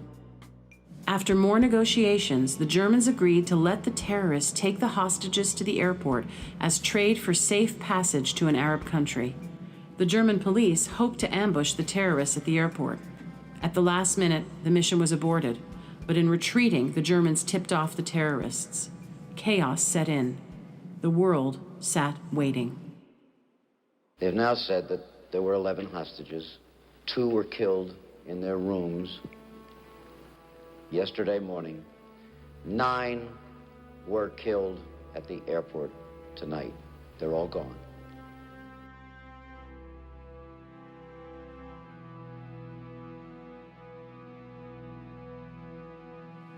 After more negotiations, the Germans agreed to let the terrorists take the hostages to the airport as trade for safe passage to an Arab country. The German police hoped to ambush the terrorists at the airport. At the last minute, the mission was aborted, but in retreating, the Germans tipped off the terrorists. Chaos set in. The world sat waiting. They've now said that there were 11 hostages. 2 were killed in their rooms yesterday morning. 9 were killed at the airport tonight. They're all gone.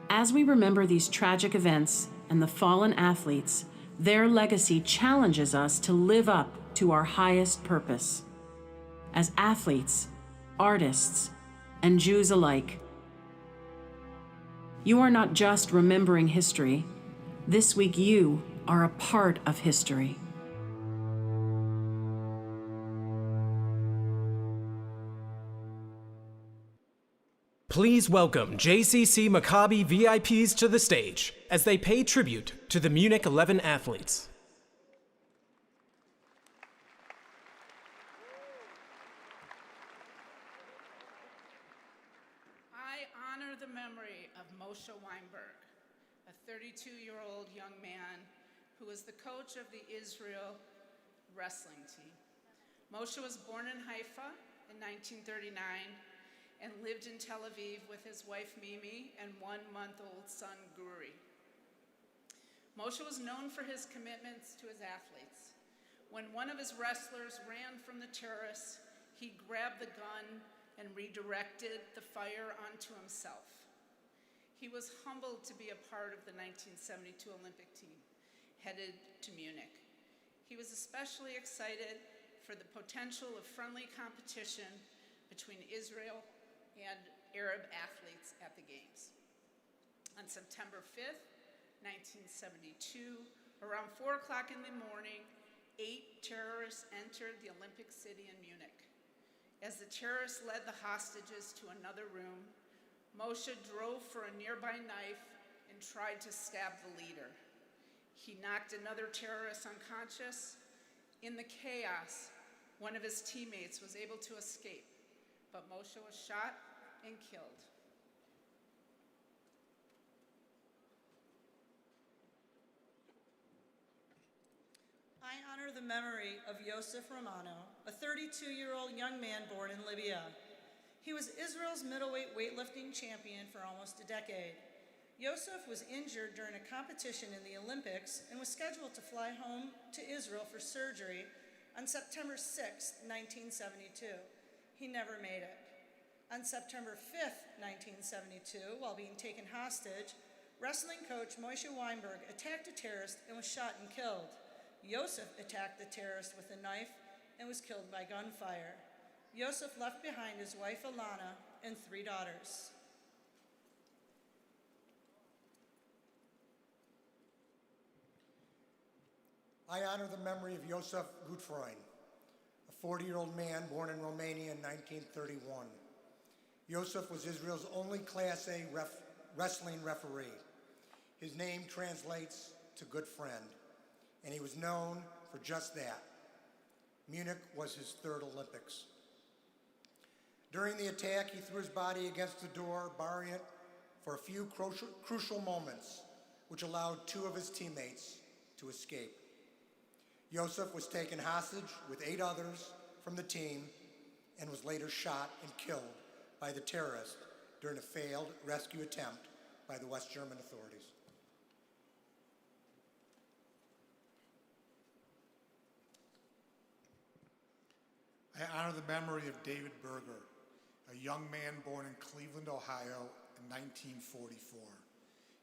As we remember these tragic events and the fallen athletes, their legacy challenges us to live up to our highest purpose. As athletes, artists, and Jews alike, you are not just remembering history. This week, you are a part of history. Please welcome JCC Maccabi VIPs to the stage as they pay tribute to the Munich 11 athletes. I honor the memory of Moshe Weinberg, a 32-year-old young man who was the coach of the Israel wrestling team. Moshe was born in Haifa in 1939 and lived in Tel Aviv with his wife Mimi and 1-month-old son Guri. Moshe was known for his commitments to his athletes. When one of his wrestlers ran from the terrorists, he grabbed the gun and redirected the fire onto himself. He was humbled to be a part of the 1972 Olympic team, headed to Munich. He was especially excited for the potential of friendly competition between Israel and Arab athletes at the Games. On September 5th, 1972, around 4 o'clock in the morning, 8 terrorists entered the Olympic city in Munich. As the terrorists led the hostages to another room, Moshe drove for a nearby knife and tried to stab the leader. He knocked another terrorist unconscious. In the chaos, one of his teammates was able to escape, but Moshe was shot and killed. I honor the memory of Yosef Romano, a 32-year-old young man born in Libya. He was Israel's middleweight weightlifting champion for almost a decade. Yosef was injured during a competition in the Olympics and was scheduled to fly home to Israel for surgery on September 6, 1972. He never made it. On September 5th, 1972, while being taken hostage, wrestling coach Moshe Weinberg attacked a terrorist and was shot and killed. Yosef attacked the terrorist with a knife and was killed by gunfire. Yosef left behind his wife Alana and 3 daughters. I honor the memory of Yosef Gutfreund, a 40-year-old man born in Romania in 1931. Yosef was Israel's only Class A wrestling referee. His name translates to good friend, and he was known for just that. Munich was his 3rd Olympics. During the attack, he threw his body against the door, barring it for a few crucial moments, which allowed 2 of his teammates to escape. Yosef was taken hostage with 8 others from the team and was later shot and killed by the terrorist during a failed rescue attempt by the West German authorities. I honor the memory of David Berger, a young man born in Cleveland, Ohio in 1944.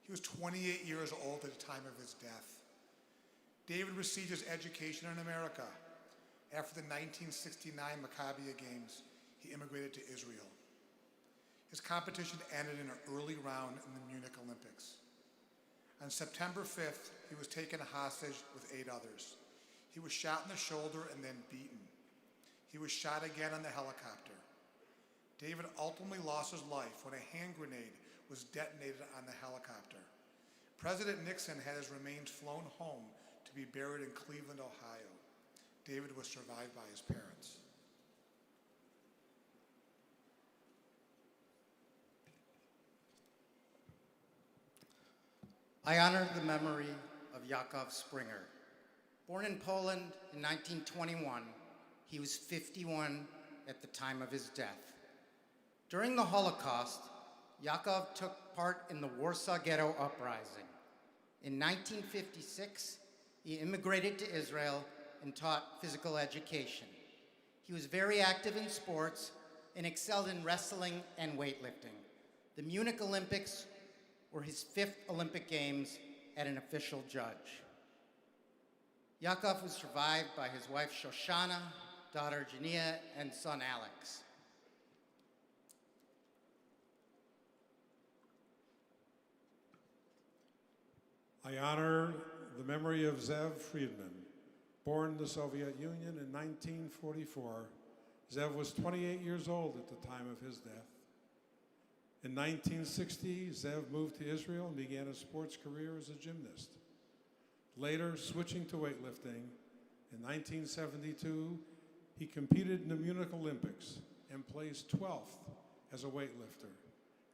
He was 28 years old at the time of his death. David received his education in America. After the 1969 Maccabi Games, he immigrated to Israel. His competition ended in an early round in the Munich Olympics. On September 5th, he was taken hostage with 8 others. He was shot in the shoulder and then beaten. He was shot again on the helicopter. David ultimately lost his life when a hand grenade was detonated on the helicopter. President Nixon had his remains flown home to be buried in Cleveland, Ohio. David was survived by his parents. I honor the memory of Yakov Springer. Born in Poland in 1921, he was 51 at the time of his death. During the Holocaust, Yakov took part in the Warsaw Ghetto Uprising. In 1956, he immigrated to Israel and taught physical education. He was very active in sports and excelled in wrestling and weightlifting. The Munich Olympics were his 5th Olympic Games as an official judge. Yakov was survived by his wife Shoshana, daughter Jania, and son Alex. I honor the memory of Zev Friedman. Born in the Soviet Union in 1944, Zev was 28 years old at the time of his death. In 1960, Zev moved to Israel and began a sports career as a gymnast. Later, switching to weightlifting, in 1972, he competed in the Munich Olympics and placed 12th as a weightlifter.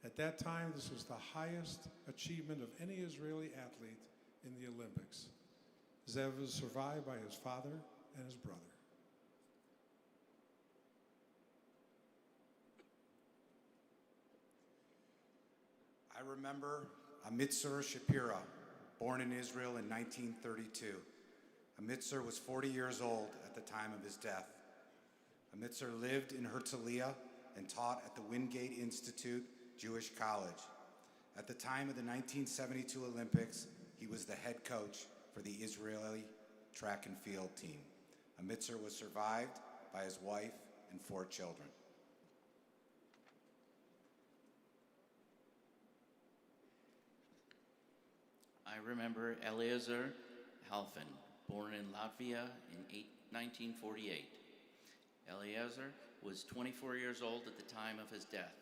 At that time, this was the highest achievement of any Israeli athlete in the Olympics. Zev is survived by his father and his brother. I remember Emcee Shapira, born in Israel in 1932. Emcee was 40 years old at the time of his death. Emcee lived in Herzliya and taught at the Wingate Institute Jewish College. At the time of the 1972 Olympics, he was the head coach for the Israeli track and field team. Emcee was survived by his wife and 4 children. I remember Eliezer Halfin, born in Latvia in 1948. Eliezer was 24 years old at the time of his death.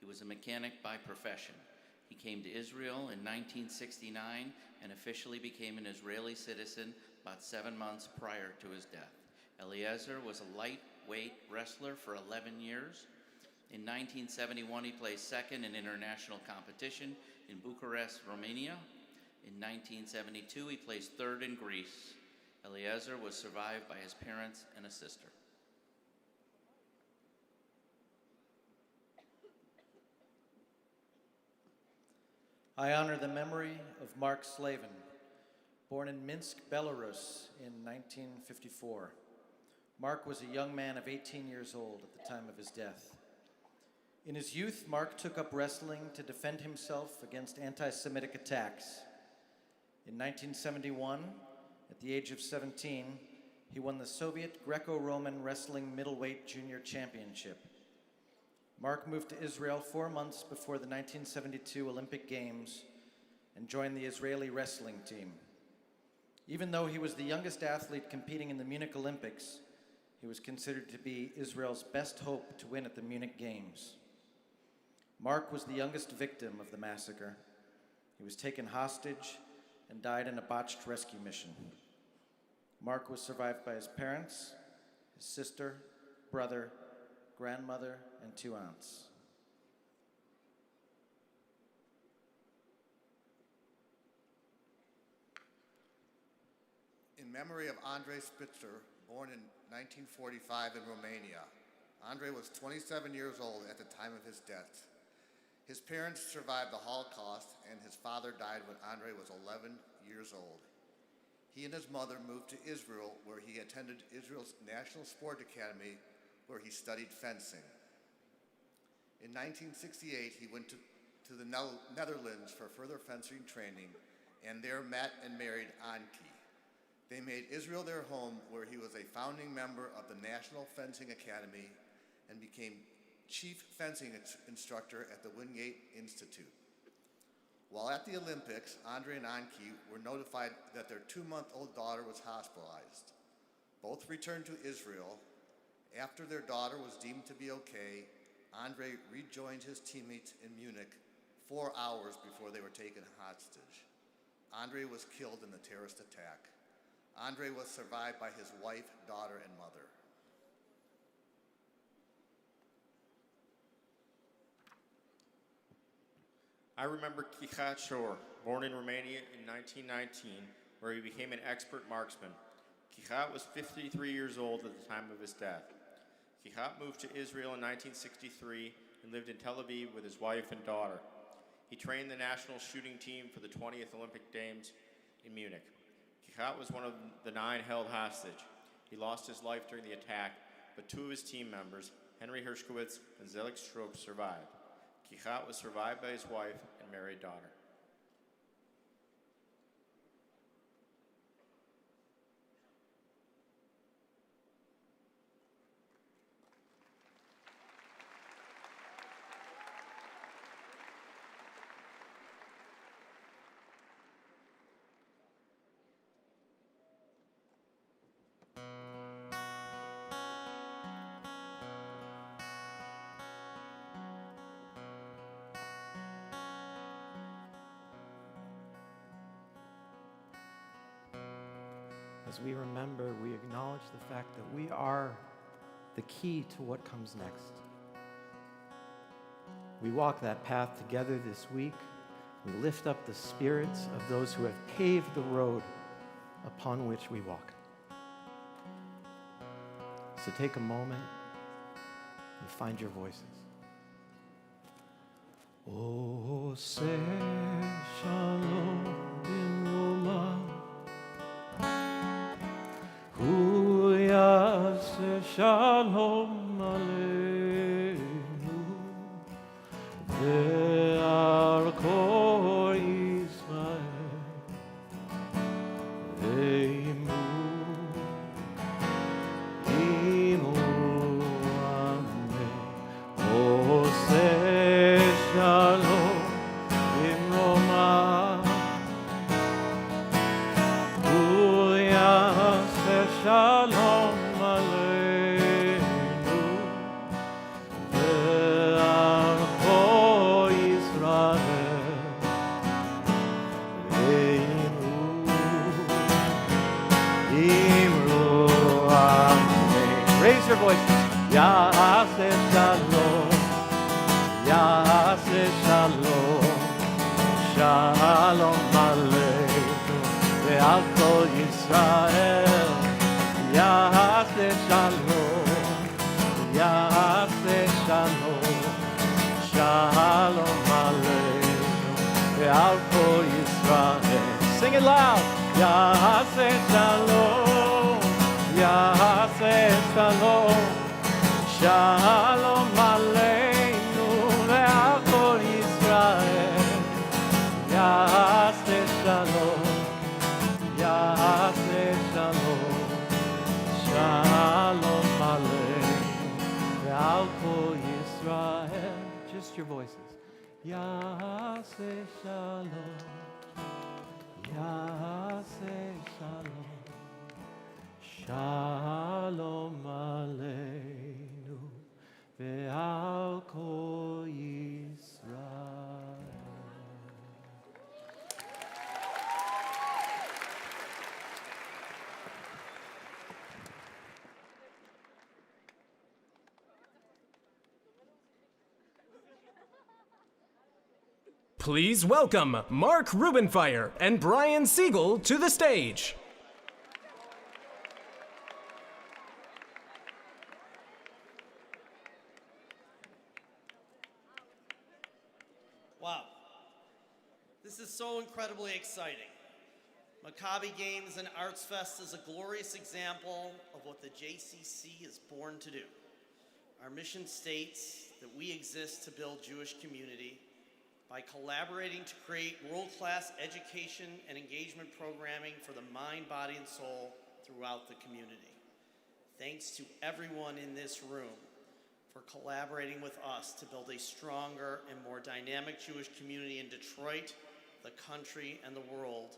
He was a mechanic by profession. He came to Israel in 1969 and officially became an Israeli citizen about 7 months prior to his death. Eliezer was a lightweight wrestler for 11 years. In 1971, he placed second in international competition in Bucharest, Romania. In 1972, he placed third in Greece. Eliezer was survived by his parents and a sister. I honor the memory of Mark Slavin, born in Minsk, Belarus in 1954. Mark was a young man of 18 years old at the time of his death. In his youth, Mark took up wrestling to defend himself against anti-Semitic attacks. In 1971, at the age of 17, he won the Soviet Greco-Roman Wrestling Middleweight Junior Championship. Mark moved to Israel 4 months before the 1972 Olympic Games and joined the Israeli wrestling team. Even though he was the youngest athlete competing in the Munich Olympics, he was considered to be Israel's best hope to win at the Munich Games. Mark was the youngest victim of the massacre. He was taken hostage and died in a botched rescue mission. Mark was survived by his parents, his sister, brother, grandmother, and 2 aunts. In memory of Andrei Spitzer, born in 1945 in Romania. Andrei was 27 years old at the time of his death. His parents survived the Holocaust, and his father died when Andrei was 11 years old. He and his mother moved to Israel, where he attended Israel's National Sport Academy, where he studied fencing. In 1968, he went to the Netherlands for further fencing training, and there met and married Anki. They made Israel their home, where he was a founding member of the National Fencing Academy and became chief fencing instructor at the Wingate Institute. While at the Olympics, Andrei and Anki were notified that their 2-month-old daughter was hospitalized. Both returned to Israel. After their daughter was deemed to be okay, Andrei rejoined his teammates in Munich 4 hours before they were taken hostage. Andre was killed in the terrorist attack. Andre was survived by his wife, daughter, and mother. I remember Kihat Shor, born in Romania in 1919, where he became an expert marksman. Kihat was 53 years old at the time of his death. Kihat moved to Israel in 1963 and lived in Tel Aviv with his wife and daughter. He trained the national shooting team for the 20th Olympic Games in Munich. Kihat was one of the 9 held hostage. He lost his life during the attack, but 2 of his team members, Henry Hershkowitz and Zelig Strop, survived. Kihat was survived by his wife and married daughter. As we remember, we acknowledge the fact that we are the key to what comes next. We walk that path together this week. We lift up the spirits of those who have paved the road upon which we walk. So take a moment and find your voices. Oh, say shalom b'roma. Hu yaseh shalom aleinu ve'arko Yisrael eimu ameh. Oh, say shalom b'roma. Hu yaseh shalom aleinu ve'arko Yisrael eimu ameh. Raise your voices. Yaseh shalom, Yaseh shalom, shalom aleinu ve'al kol Yisrael. Yaseh shalom, Yaseh shalom, shalom aleinu ve'al kol Yisrael. Sing it loud. Yaseh shalom, Yaseh shalom, shalom aleinu ve'al kol Yisrael. Yaseh shalom, Yaseh shalom, shalom aleinu ve'al kol Yisrael. Just your voices. Yaseh shalom, Yaseh shalom, shalom aleinu ve'al kol Yisrael. Please welcome Mark Rubenfire and Brian Siegel to the stage. Wow. This is so incredibly exciting. Maccabi Games and ArtsFest is a glorious example of what the JCC is born to do. Our mission states that we exist to build Jewish community by collaborating to create world-class education and engagement programming for the mind, body, and soul throughout the community. Thanks to everyone in this room for collaborating with us to build a stronger and more dynamic Jewish community in Detroit, the country, and the world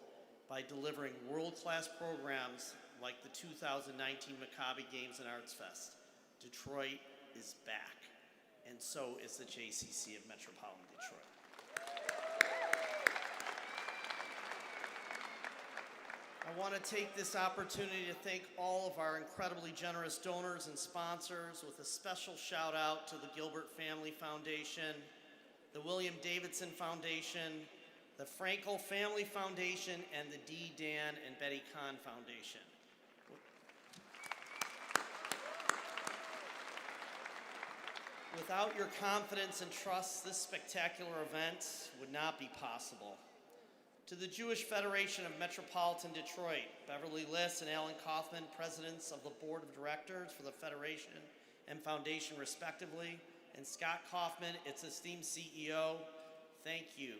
by delivering world-class programs like the 2019 Maccabi Games and ArtsFest. Detroit is back, and so is the JCC of Metropolitan Detroit. I want to take this opportunity to thank all of our incredibly generous donors and sponsors, with a special shout out to the Gilbert Family Foundation, the William Davidson Foundation, the Frankel Family Foundation, and the D. Dan and Betty Kahn Foundation. Without your confidence and trust, this spectacular event would not be possible. To the Jewish Federation of Metropolitan Detroit, Beverly Liss and Alan Kaufman, presidents of the board of directors for the Federation and Foundation respectively, and Scott Kaufman, its esteemed CEO, thank you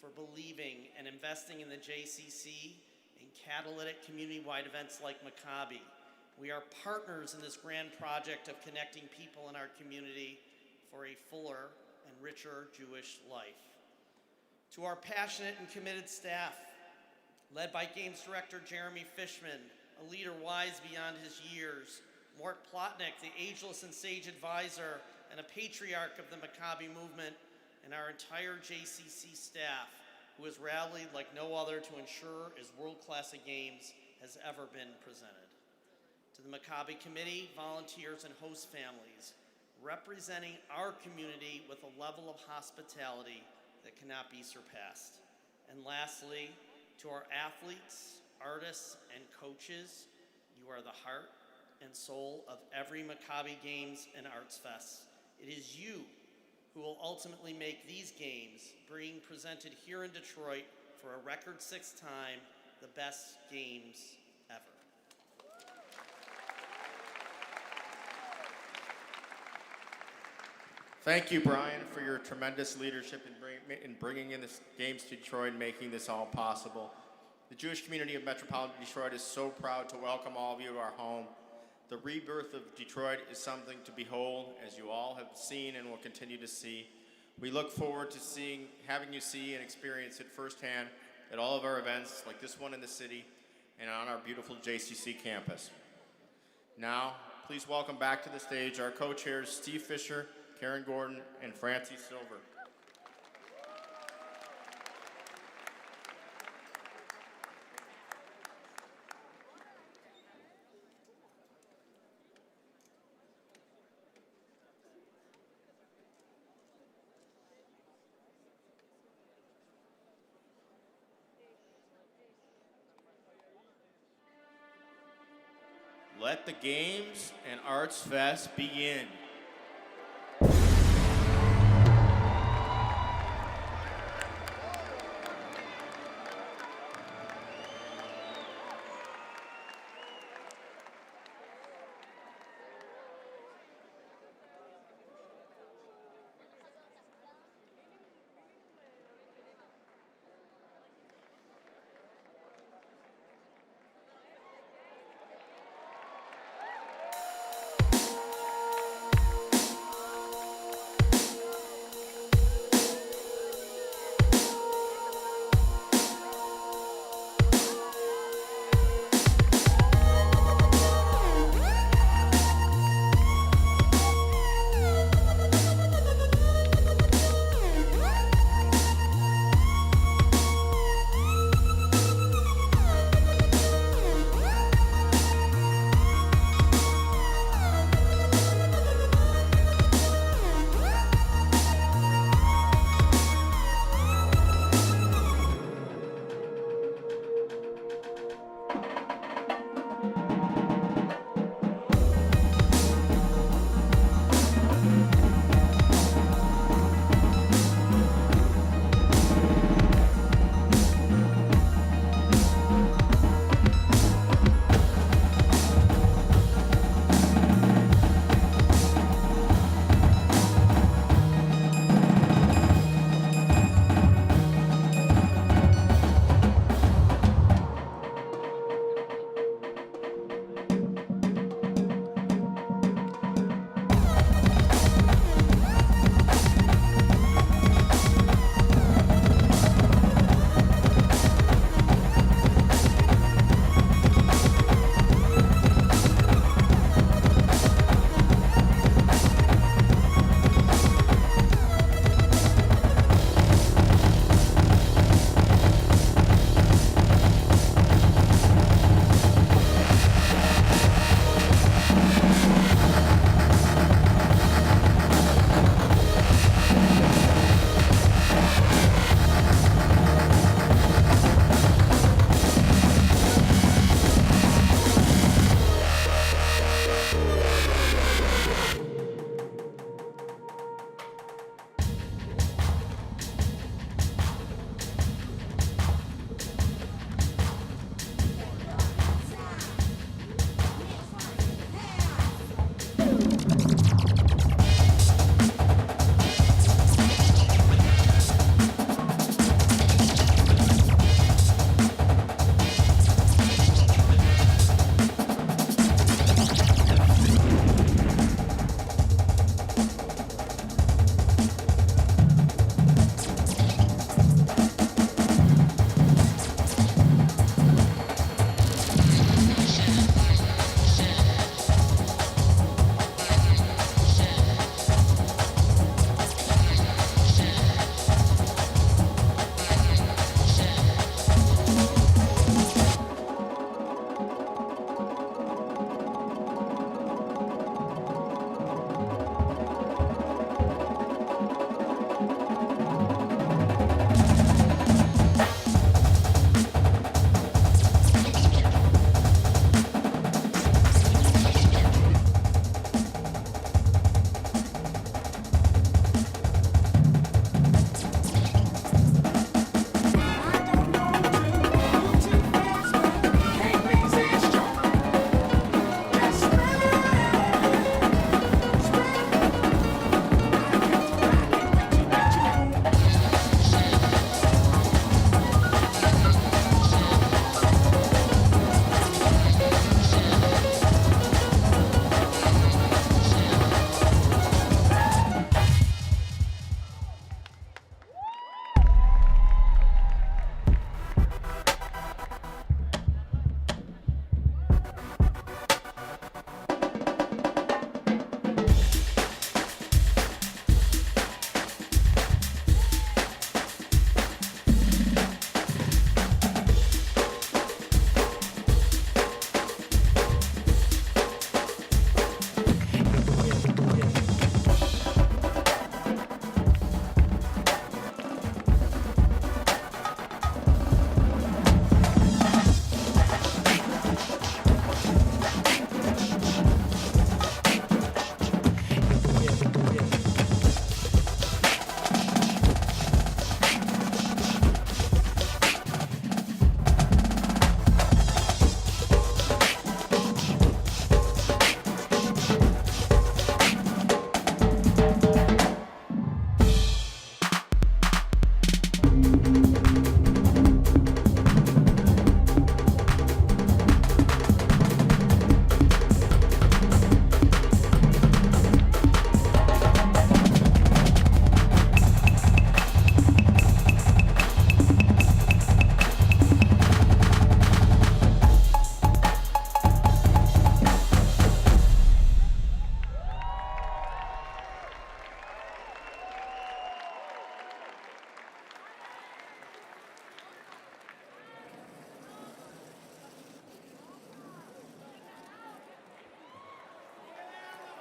for believing and investing in the JCC and catalytic community-wide events like Maccabi. We are partners in this grand project of connecting people in our community for a fuller and richer Jewish life. To our passionate and committed staff, led by Games Director Jeremy Fishman, a leader wise beyond his years, Mort Plotnick, the ageless and sage advisor and a patriarch of the Maccabi movement, and our entire JCC staff, who has rallied like no other to ensure as world-class a games has ever been presented. To the Maccabi committee, volunteers, and host families, representing our community with a level of hospitality that cannot be surpassed. And lastly, to our athletes, artists, and coaches, you are the heart and soul of every Maccabi Games and ArtsFest. It is you who will ultimately make these games, being presented here in Detroit for a record 6th time, the best games ever. Thank you, Brian, for your tremendous leadership in bringing in the games to Detroit and making this all possible. The Jewish community of Metropolitan Detroit is so proud to welcome all of you to our home. The rebirth of Detroit is something to behold, as you all have seen and will continue to see. We look forward to having you see and experience it firsthand at all of our events, like this one in the city and on our beautiful JCC campus. Now, please welcome back to the stage our co-chairs Steve Fisher, Karen Gordon, and Francie Silver. Let the Games and Arts Fest begin.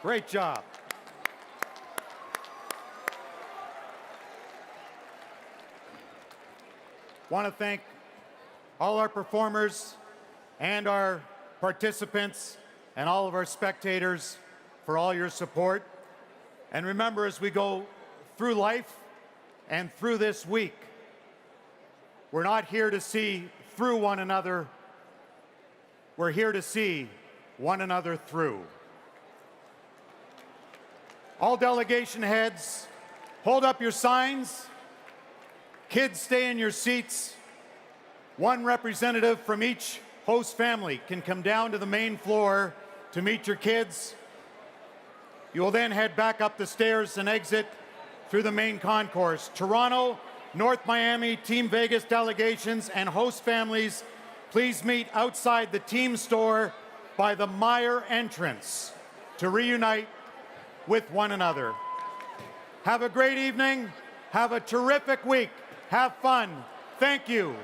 Great job. Want to thank all our performers and our participants and all of our spectators for all your support. And remember, as we go through life and through this week, we're not here to see through one another. We're here to see one another through. All delegation heads, hold up your signs. Kids, stay in your seats. One representative from each host family can come down to the main floor to meet your kids. You will then head back up the stairs and exit through the main concourse. Toronto, North Miami, Team Vegas delegations and host families, please meet outside the team store by the Meyer entrance to reunite with one another. Have a great evening. Have a terrific week. Have fun. Thank you.